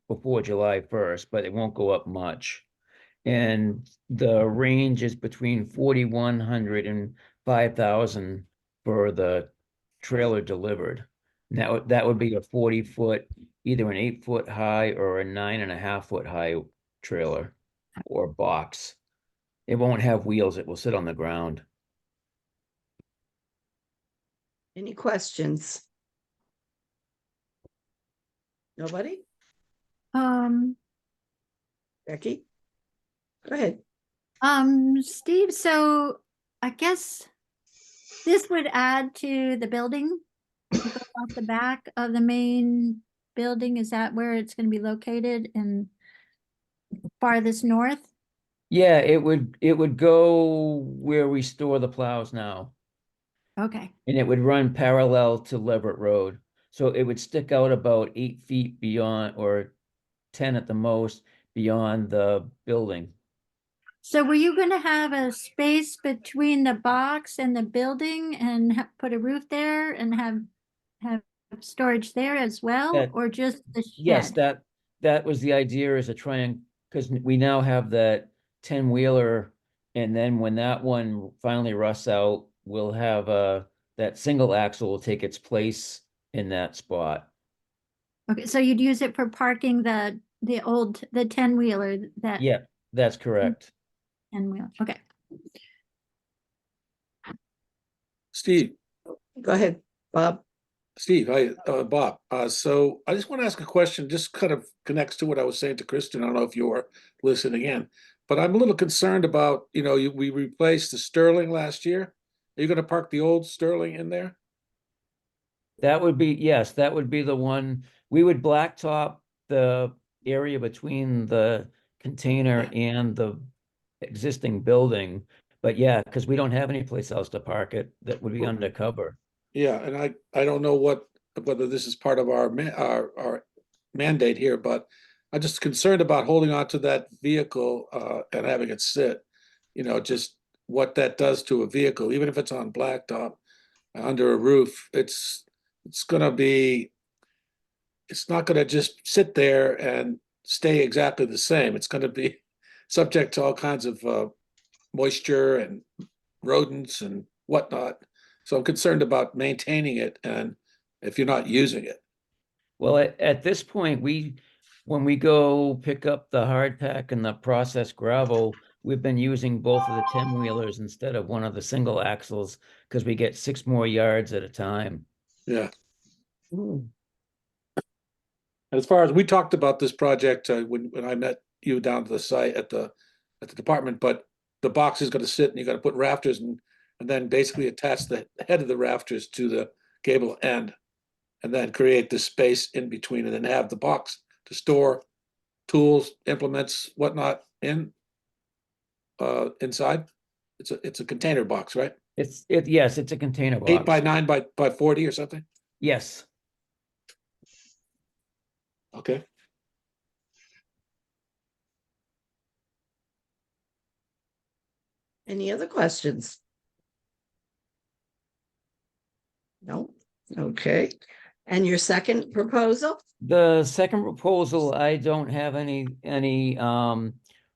before July 1st, but it won't go up much. And the range is between 4,100 and 5,000 for the trailer delivered. Now that would be a 40-foot, either an 8-foot high or a 9.5-foot high trailer. or box. It won't have wheels. It will sit on the ground. Any questions? Nobody? Becky? Go ahead. Steve, so I guess this would add to the building. It goes off the back of the main building. Is that where it's going to be located and farthest north? Yeah, it would go where we store the plows now, Okay. and it would run parallel to Leverett Road. So it would stick out about 8 feet beyond, or 10 at the most, beyond the building. So were you going to have a space between the box and the building and put a roof there and have storage there as well, That- or just the Yes, shed? that was the idea, is to try and, because we now have that 10-wheeler, and then when that one finally rusts out, we'll have that single axle will take its place in that spot. Okay, so you'd use it for parking the 10-wheeler, that Yeah, that's correct. 10-wheel. Okay. Steve, Go ahead, Bob. Bob, so I just want to ask a question, just kind of connects to what I was saying to Kristen. I don't know if you were listening in, but I'm a little concerned about, we replaced the Sterling last year. Are you going to park the old Sterling in there? That would be, yes, that would be the one. We would blacktop the area between the container and the existing building. But yeah, because we don't have any place else to park it that would be undercover. Yeah, and I don't know whether this is part of our mandate here, but I'm just concerned about holding on to that vehicle and having it sit. Just what that does to a vehicle, even if it's on blacktop under a roof, it's not gonna just sit there and stay exactly the same. It's gonna be subject to all kinds of moisture and rodents and whatnot. So I'm concerned about maintaining it and if you're not using it. Well, at this point, when we go pick up the hard pack and the processed gravel, we've been using both of the 10-wheelers instead of one of the single axles, because we get 6 more yards at a time. Yeah. Ooh, As far as we talked about this project when I met you down to the site at the department, but the box is going to sit and you got to put rafters and then basically attach the head of the rafters to the gable end, and then create the space in between, and then have the box to store tools, implements, whatnot inside. It's a container box, right? Yes, it's a container 8 by box. 9 by 40 or something. Yes. Okay. any other questions? No? Okay. And your second proposal? The second proposal, I don't have any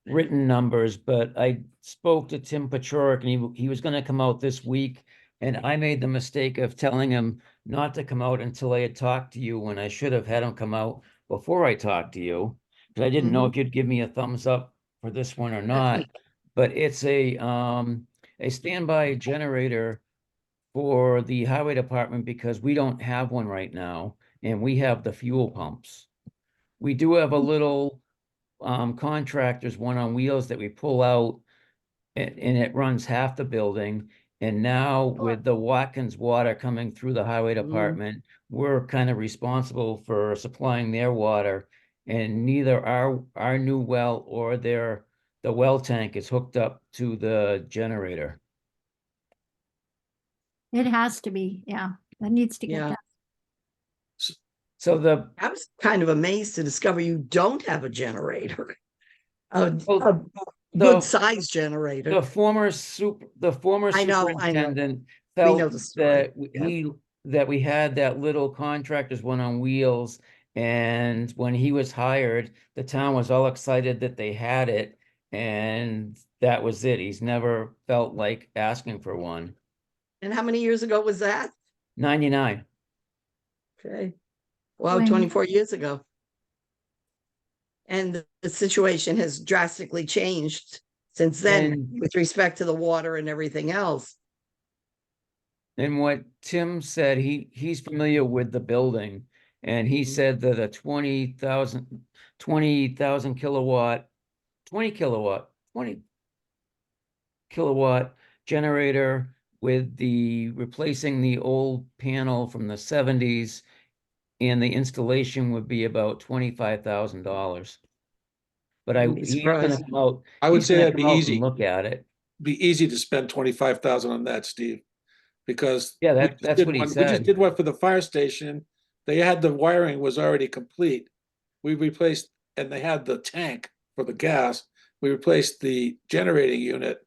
written numbers, but I spoke to Tim Patrick, and he was gonna come out this week. And I made the mistake of telling him not to come out until I had talked to you, when I should have had him come out before I talked to you. Because I didn't know if you'd give me a thumbs up for this one or not. But it's a standby generator for the highway department, because we don't have one right now, and we have the fuel pumps. We do have a little contractor's one on wheels that we pull out, and it runs half the building. And now with the Watkins water coming through the highway department, we're kind of responsible for supplying their water. And neither our new well or the well tank is hooked up to the generator. It has to be, yeah, that needs to get Yeah. done. So I was kind of amazed to discover you don't have a generator. A the good size generator. the former I know. superintendent We know felt the story. that Yeah. that we had that little contractor's one on wheels. And when he was hired, the town was all excited that they had it, and that was it. He's never felt like asking for one. And how many years ago was that? 99. Okay. Wow, When- 24 years ago. And the situation has drastically changed since then And- with respect to the water and everything else. And what Tim said, he's familiar with the building, and he Mhm. said that a 20,000 kilowatt, 20 kilowatt generator with the replacing the old panel from the 70s, and the installation would be about $25,000. But Wouldn't be he's gonna surprised. come out. I would he's say gonna that'd be come out and easy. Look at it. Be easy to spend 25,000 on that, Steve. Because Yeah, we that's just did what he one- We just said. did one for the fire station. They had the wiring was already complete. We replaced, and they had the tank for the gas. We replaced the generating unit.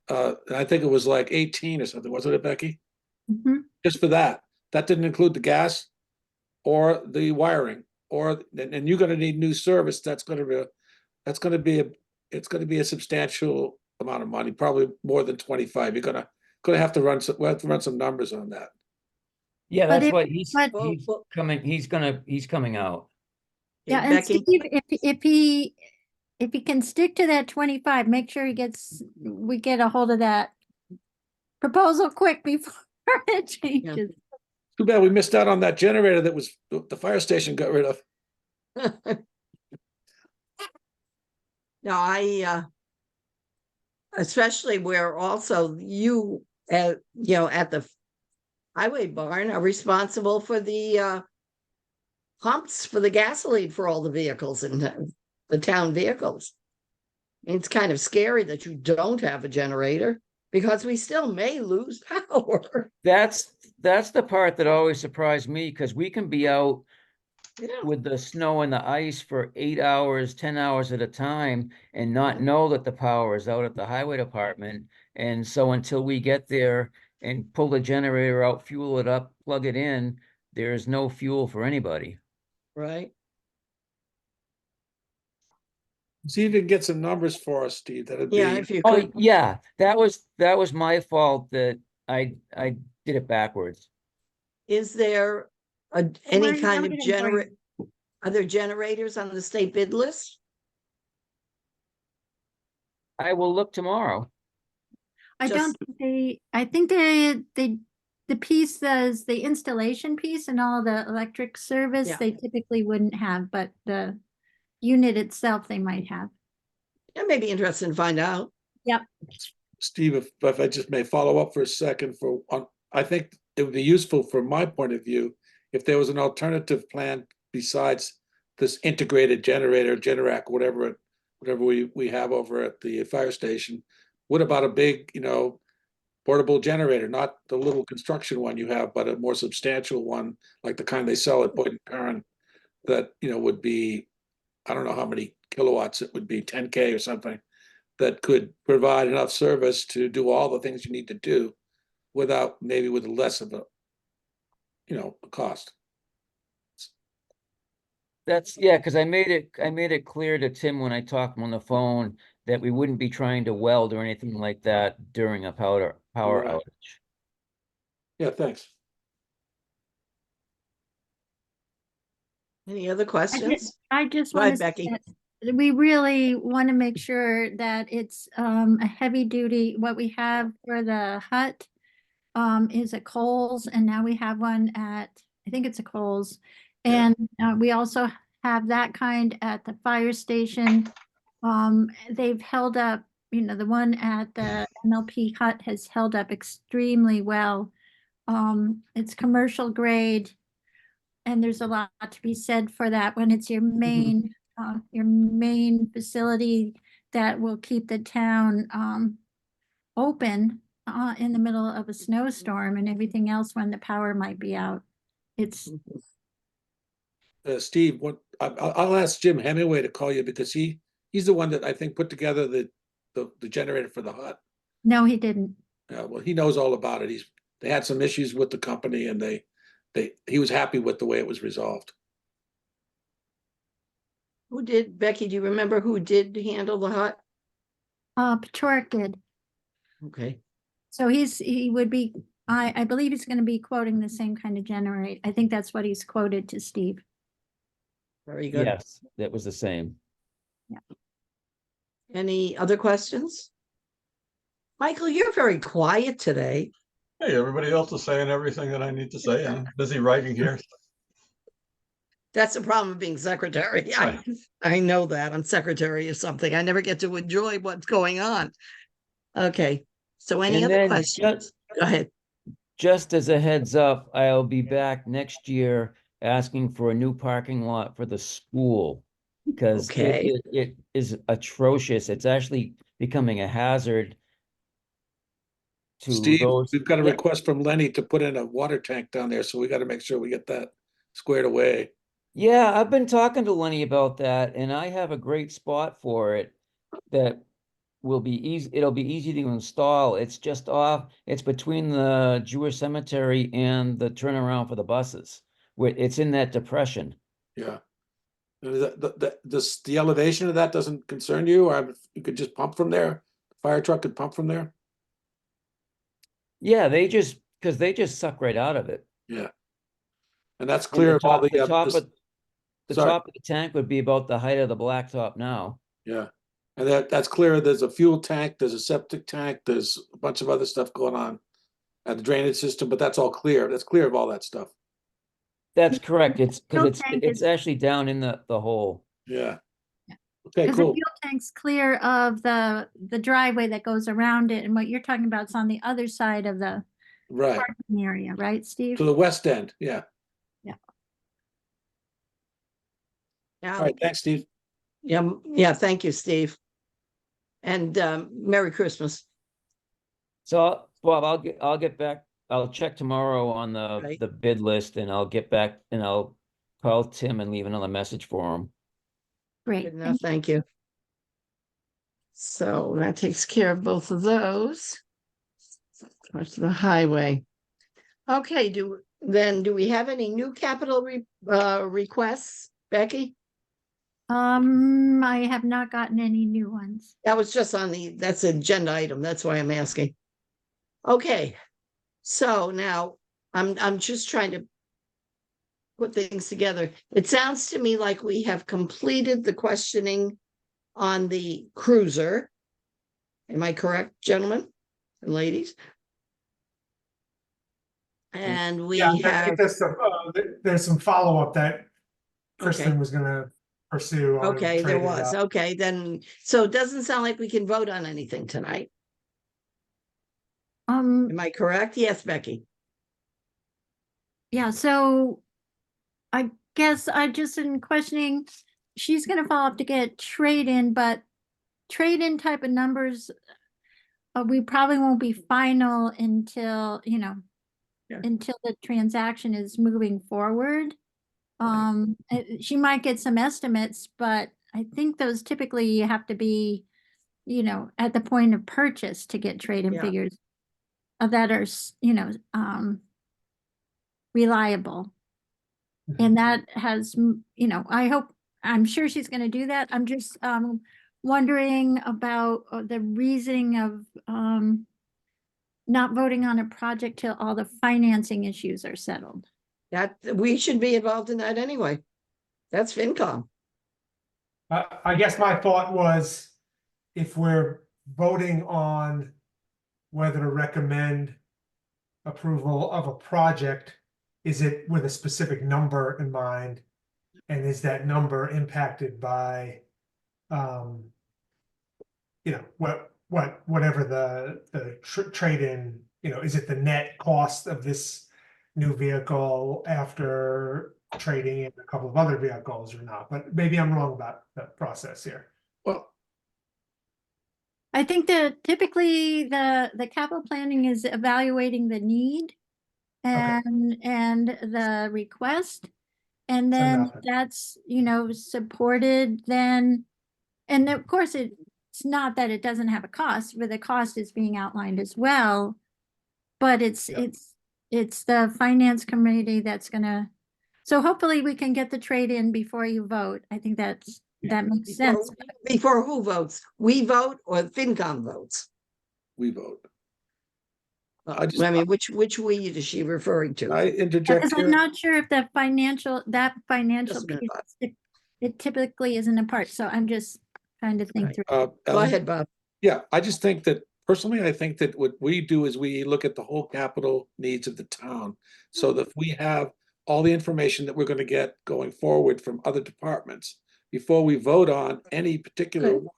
And I think it was like 18 or something, wasn't it, Becky? Mhm. Just for that. That didn't include the gas or the wiring, and you're gonna need new service. It's gonna be a substantial amount of money, probably more than 25. You're gonna have to we'll have to run some numbers on that. Yeah, But that's if- what but- he's coming out. Okay, Yeah, and Becky, Steve, if he can stick to that 25, make sure we get a hold of that proposal quick before it changes. Too bad we missed out on that generator that was the fire station got rid of. no, especially where also you, at the highway barn are responsible for the pumps for the gasoline for all the vehicles in the town vehicles. It's kind of scary that you don't have a generator because we still may lose power. That's the part that always surprised me, because we can be out Yeah, with the snow and the ice for 8 hours, 10 hours at a time and not Yeah. know that the power is out at the highway department. And so until we get there and pull the generator out, fuel it up, plug it in, there's no fuel for anybody. right. See if you can get some numbers for us, Steve. That'd Yeah, be, if you Oh, could, yeah, that was my fault that I did it backwards. is there any We're kind of noting for you. are there generators on the state bid list? I will look tomorrow. I don't, I think the piece does the installation piece and all the electric service, Yeah. they typically wouldn't have, but the unit itself, they might have. That may be interesting to find out. Steve, if I just may follow up for a second I think it would be useful from my point of view if there was an alternative plan besides this integrated generator, Generac, whatever we have over at the fire station. What about a big, portable generator, not the little construction one you have, but a more substantial one, like the kind they sell at Boynton Curran, that, would be, I don't know how many kilowatts it would be, 10K or something, that could provide enough service to do all the things you need to do without, maybe with less of a cost. That's, yeah, because I made it clear to Tim when I talked on the phone that we wouldn't be trying to weld or anything like that during a power Right. outage. Yeah, thanks. Any other questions? I just Go ahead, want to Becky. say, we really want to make sure that it's a heavy duty, what we have for the hut is at Kohl's, and now we have one at, I think it's a Kohl's. Yeah. And we also have that kind at the fire station. They've held up, the one at the MLP hut has held up extremely well. It's commercial grade. And there's a lot to be said for that when it's your main facility that will keep the town open in the middle of a snowstorm and everything else when the power might be out. It's, Steve, I'll ask Jim Hemingway to call you because he's the one that I think put together the generator for the hut. no, he didn't. Well, he knows all about it. They had some issues with the company and he was happy with the way it was resolved. Who did, Becky, do you remember who did handle the hut? Patrick did. Okay, So he would be, I believe he's gonna be quoting the same kind of generator. I think that's what he's quoted to Steve. very good. Yes, that was the same. Any other questions? Michael, you're very quiet today. Hey, everybody else is saying everything that I need to say, and I'm busy writing here. That's the problem of being secretary. I know that. I'm secretary of something. I never get to enjoy what's going on. Okay, so any And other then questions? Go ahead. Just as a heads up, I'll be back next year asking for a new parking lot for the school. Because Okay. it is atrocious. It's actually becoming a hazard to Steve, those. we've got a Yeah. request from Lenny to put in a water tank down there, so we gotta make sure we get that squared away. Yeah, I've been talking to Lenny about that, and I have a great spot for it that will be easy. It'll be easy to install. It's just off. It's between the Jewish cemetery and the turnaround for the buses. Where it's in that depression. Yeah. And the elevation of that doesn't concern you, or you could just pump from there? Fire truck could pump from there? Yeah, because they just suck right out of it. Yeah. And that's And clear of all the, the sorry. top of the tank would be about the height of the blacktop now. Yeah. And that's clear. There's a fuel tank, there's a septic tank, there's a bunch of other stuff going on at the drainage system, but that's all clear. That's clear of all that stuff. That's correct. It's Fuel because tank it's is- actually down in the hole. Yeah. Yeah. Okay, Because the cool. fuel tank's clear of the driveway that goes around it, and what you're talking about is on the other side of the Right. parking area, right, Steve? To the west end. Yeah. Now, All right. Thanks, Steve. yeah, thank you, Steve. And Merry Christmas. So Bob, I'll get back. I'll check tomorrow on Right. the bid list, and I'll get back and I'll call Tim and leave another message for him. Great. Good enough, thank you. So that takes care of both of those. Towards the highway. Okay, do we have any new capital requests, Becky? I have not gotten any new ones. That was just that's an agenda item. That's why I'm asking. Okay, so now I'm just trying to put things together. It sounds to me like we have completed the questioning on the cruiser. Am I correct, gentlemen and ladies? And we Yeah, I have, think there's some follow-up that Kristen was gonna pursue on. okay, there trading was, up. okay, then, so it doesn't sound like we can vote on anything tonight. Am I correct? Yes, Becky. Yeah, so I guess I just in questioning, she's gonna follow up to get trade-in, but trade-in type of numbers, we probably won't be final until, until the transaction is moving forward. She might get some estimates, but I think those typically have to be, at the point of purchase to get trade-in Yeah. figures that are, reliable. And that has, I'm sure she's gonna do that. I'm just wondering about the reasoning of not voting on a project till all the financing issues are settled. That, we should be involved in that anyway. That's FinCom. I guess my thought was, if we're voting on whether to recommend approval of a project, is it with a specific number in mind? And is that number impacted by, whatever the trade-in, is it the net cost of this new vehicle after trading in a couple of other vehicles or not? But maybe I'm wrong about the process here. Well, I think that typically the capital planning is evaluating the need and the request. And So then nothing. that's, supported then. And of course, it's not that it doesn't have a cost, but the cost is being outlined as well. But it's the finance committee that's gonna, so hopefully we can get the trade in before you vote. I think that makes sense. Before who votes? We vote or FinCom votes? we vote. I mean, which we is she referring to? I interject Because I'm here. not sure if that financial Just a minute, piece, it typically isn't a part, so I'm just, trying to think Right. through. Go Ellen? ahead, Bob. Yeah, I just think that personally, I think that what we do is we look at the whole capital needs of the town. So that we have all the information that we're going to get going forward from other departments before we vote on any particular Okay. one.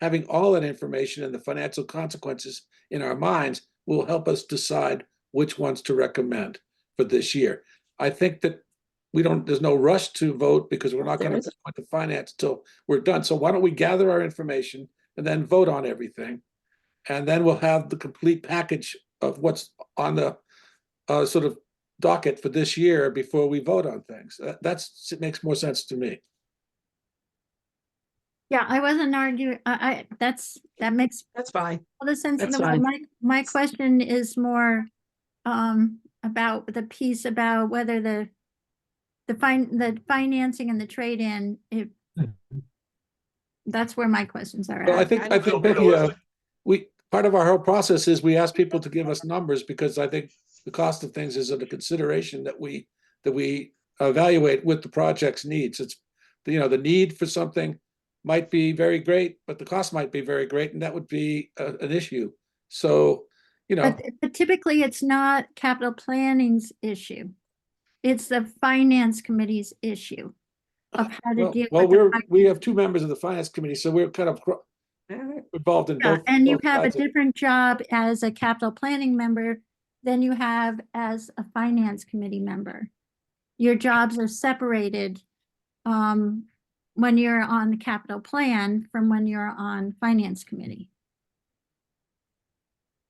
Having all that information and the financial consequences in our minds will help us decide which ones to recommend for this year. I think that there's no rush to vote because we're not There going to isn't. point the finance till we're done. So why don't we gather our information and then vote on everything? And then we'll have the complete package of what's on the sort of docket for this year before we vote on things. It makes more sense to me. Yeah, I wasn't arguing, that makes That's fine. all the sense in That's the world. fine. My question is more about the piece about whether the financing and the trade-in, that's where my questions are Well, I at. think Becky, part of our whole process is we ask people to give us numbers because I think the cost of things is a consideration that we evaluate with the project's needs. It's, the need for something might be very great, but the cost might be very great, and that would be an issue. So, But typically it's not capital planning's issue. It's the finance committee's issue of how to deal well, with we have two members of the finance committee, so we're kind of involved in Yeah, both. and you both have a sides of it. different job as a capital planning member than you have as a finance committee member. Your jobs are separated when you're on the capital plan from when you're on finance committee.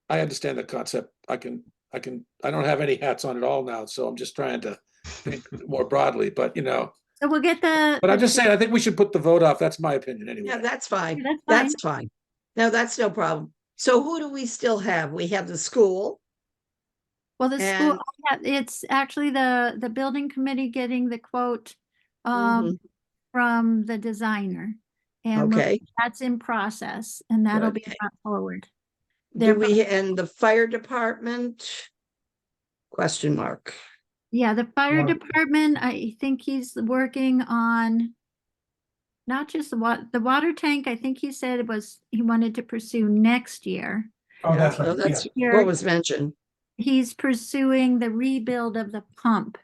I understand the concept. I don't have any hats on at all now, so I'm just trying to think more broadly, but So we'll get but I'm just saying, I think we should put the vote off. That's my opinion anyway. Yeah, that's fine. That's fine. That's fine. No, that's no problem. So who do we still have? We have the school. Well, the school, And- it's actually the building committee getting the quote Mhm. from the designer. And Okay. that's in process and that'll be Okay. brought forward. Do we, and the fire department? Question mark. Yeah, the fire Yeah. department, I think he's working on not just the water tank, I think he said he wanted to pursue next year. Oh, that's Yeah, no, right. that's Yeah. what was mentioned. He's pursuing the rebuild of the pump.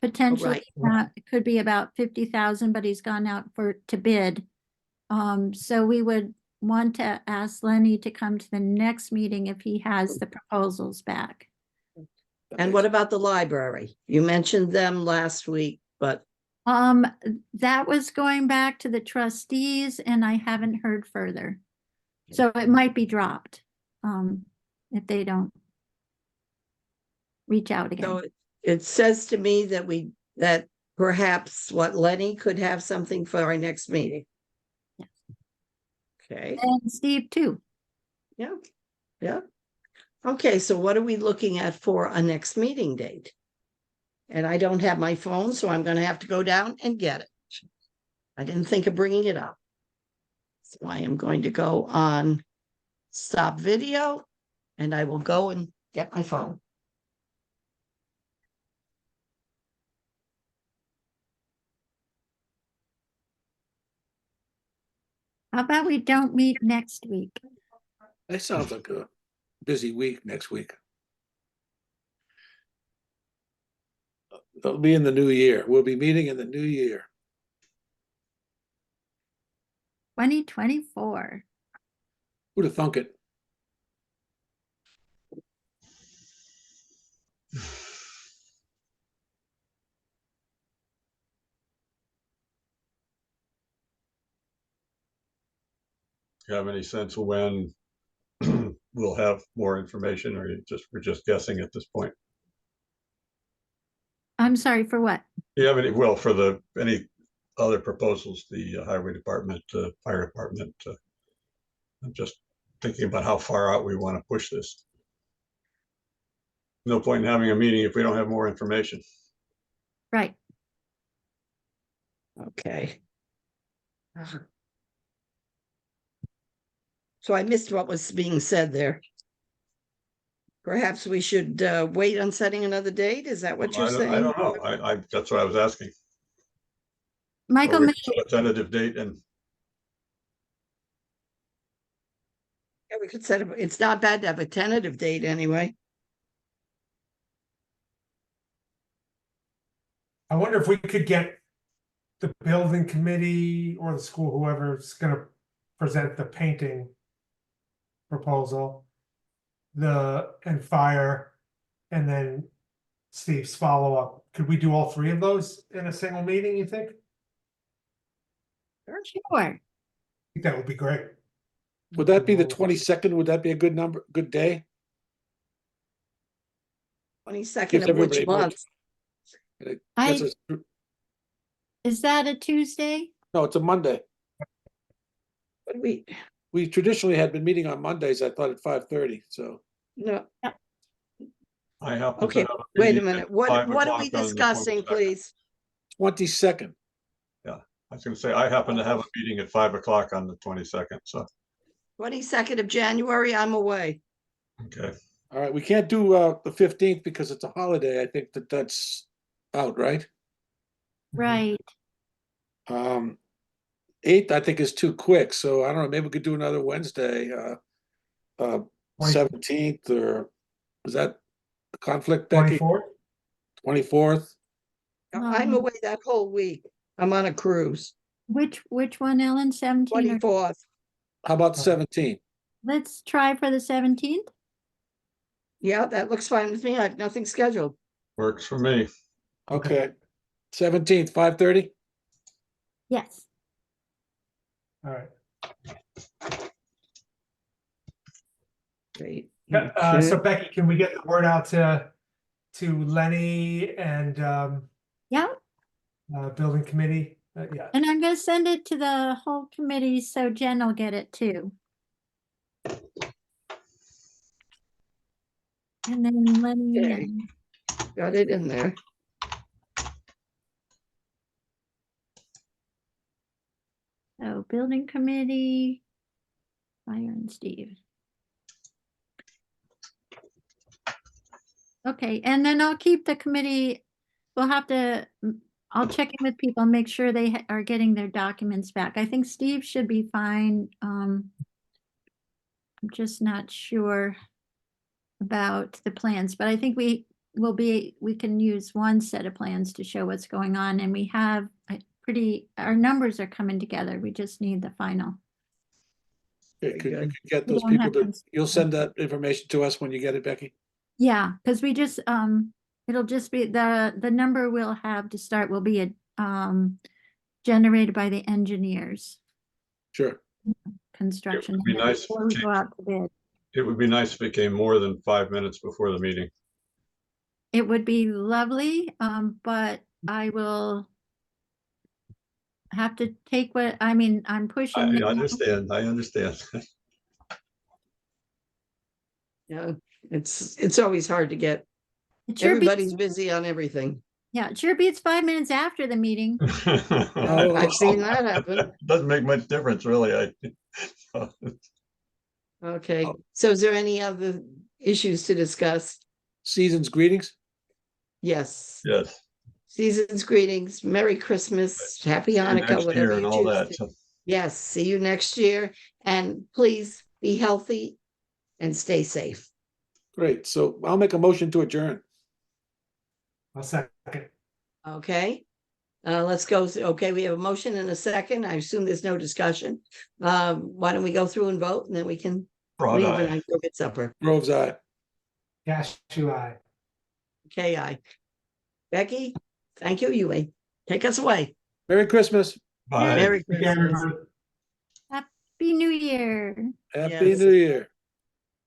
Potentially, it could be about 50,000, but he's gone out to bid. So we would want to ask Lenny to come to the next meeting if he has the proposals back. And what about the library? You mentioned them last week, but That was going back to the trustees and I haven't heard further. So it might be dropped, if they don't reach out again. so it says to me that perhaps Lenny could have something for our next meeting. Yes. Okay, And Steve too. yeah, yeah. Okay, so what are we looking at for a next meeting date? And I don't have my phone, so I'm gonna have to go down and get it. I didn't think of bringing it up. So I am going to go on stop video and I will go and get my phone. How about we don't meet next week? That sounds like a busy week next week. It'll be in the new year. We'll be meeting in the new year. 2024. Who'd have thunk it? You have any sense when we'll have more information, or we're just guessing at this point? I'm sorry, for what? Do you have any, well, for any other proposals, the highway department, fire department? I'm just thinking about how far out we want to push this. No point in having a meeting if we don't have more information. Right. Okay. So I missed what was being said there. Perhaps we should wait on setting another date? Is that what you're I saying? don't know. That's what I was asking. Michael, Or we set a tentative date and we could set up, it's not bad to have a tentative date anyway. I wonder if we could get the building committee or the school, whoever's gonna present the painting proposal, and fire, and then Steve's follow-up. Could we do all three of those in a single meeting, you think? Sure. I think that would be great. Would that be the 22nd? Would that be a good number, good day? 22nd Gives of which everybody more month? It I, gets us- is that a Tuesday? No, it's a Monday. What do we, We traditionally had been meeting on Mondays, I thought at 5:30, so. no, I happen to okay, have a wait a meeting minute. at What 5 are we o'clock on the discussing, 22nd. please? 22nd. I was gonna say, I happen to have a meeting at 5 o'clock on the 22nd, so, 22nd of January, I'm away. okay. All right, we can't do the 15th because it's a holiday. I think that's out, right? Right. 8th, I think is too quick, so I don't know, maybe we could do another Wednesday, 17th, or is that a conflict, Becky? 24th? 24th? I'm away that whole week. I'm on a cruise. Which one, Ellen? 17 or? 24th. How about Okay. 17th? Let's try for the 17th. Yeah, that looks fine with me. I have nothing scheduled. Works for me. Okay. 17th, 5:30? Yes. All right. Great. So Becky, can we get the word out to Lenny and Yeah. building committee? Yeah. And I'm gonna send it to the whole committee so Jen will get it too. And then Lenny, Okay. and Got it in there. so building committee, Fire and Steve. Okay, and then I'll keep the committee, we'll have to, I'll check in with people, and make sure they are getting their documents back. I think Steve should be fine. I'm just not sure about the plans, but I think we can use one set of plans to show what's going on, and we have our numbers are coming together. We just need the final. Okay, could you good. get We those don't people have to, cons- you'll send that information to us when you get it, Becky? Yeah, because we just, it'll just be, the number we'll have to start will be generated by the engineers, Sure. construction. be nice if Before we it go out to bid. It would be nice if it came more than 5 minutes before the meeting. It would be lovely, but I will have to take what, I mean, I'm pushing. I now. understand, I understand. Yeah, it's always hard to get. It sure Everybody's beats, busy on everything. yeah, it sure beats 5 minutes after the meeting. I've seen that happen. Doesn't make much difference, really. Okay, so is there any other issues to discuss? Season's greetings? Yes. Yes. Season's greetings, Merry Christmas, Happy See you Hanukkah, next whatever year you and all choose that. to. Yes, see you next year, and please be healthy and stay safe. Great, so I'll make a motion to adjourn. I'll second. Okay, let's go. Okay, we have a motion and a second. I assume there's no discussion. Why don't we go through and vote, and then we can Broad leave eye. and I go get supper. Grove's eye. Cashew eye. Okay, Becky, thank you. You may take us away. Merry Christmas. Bye. Merry Take care, Christmas. everybody. Happy New Year. Happy Yes. New Year.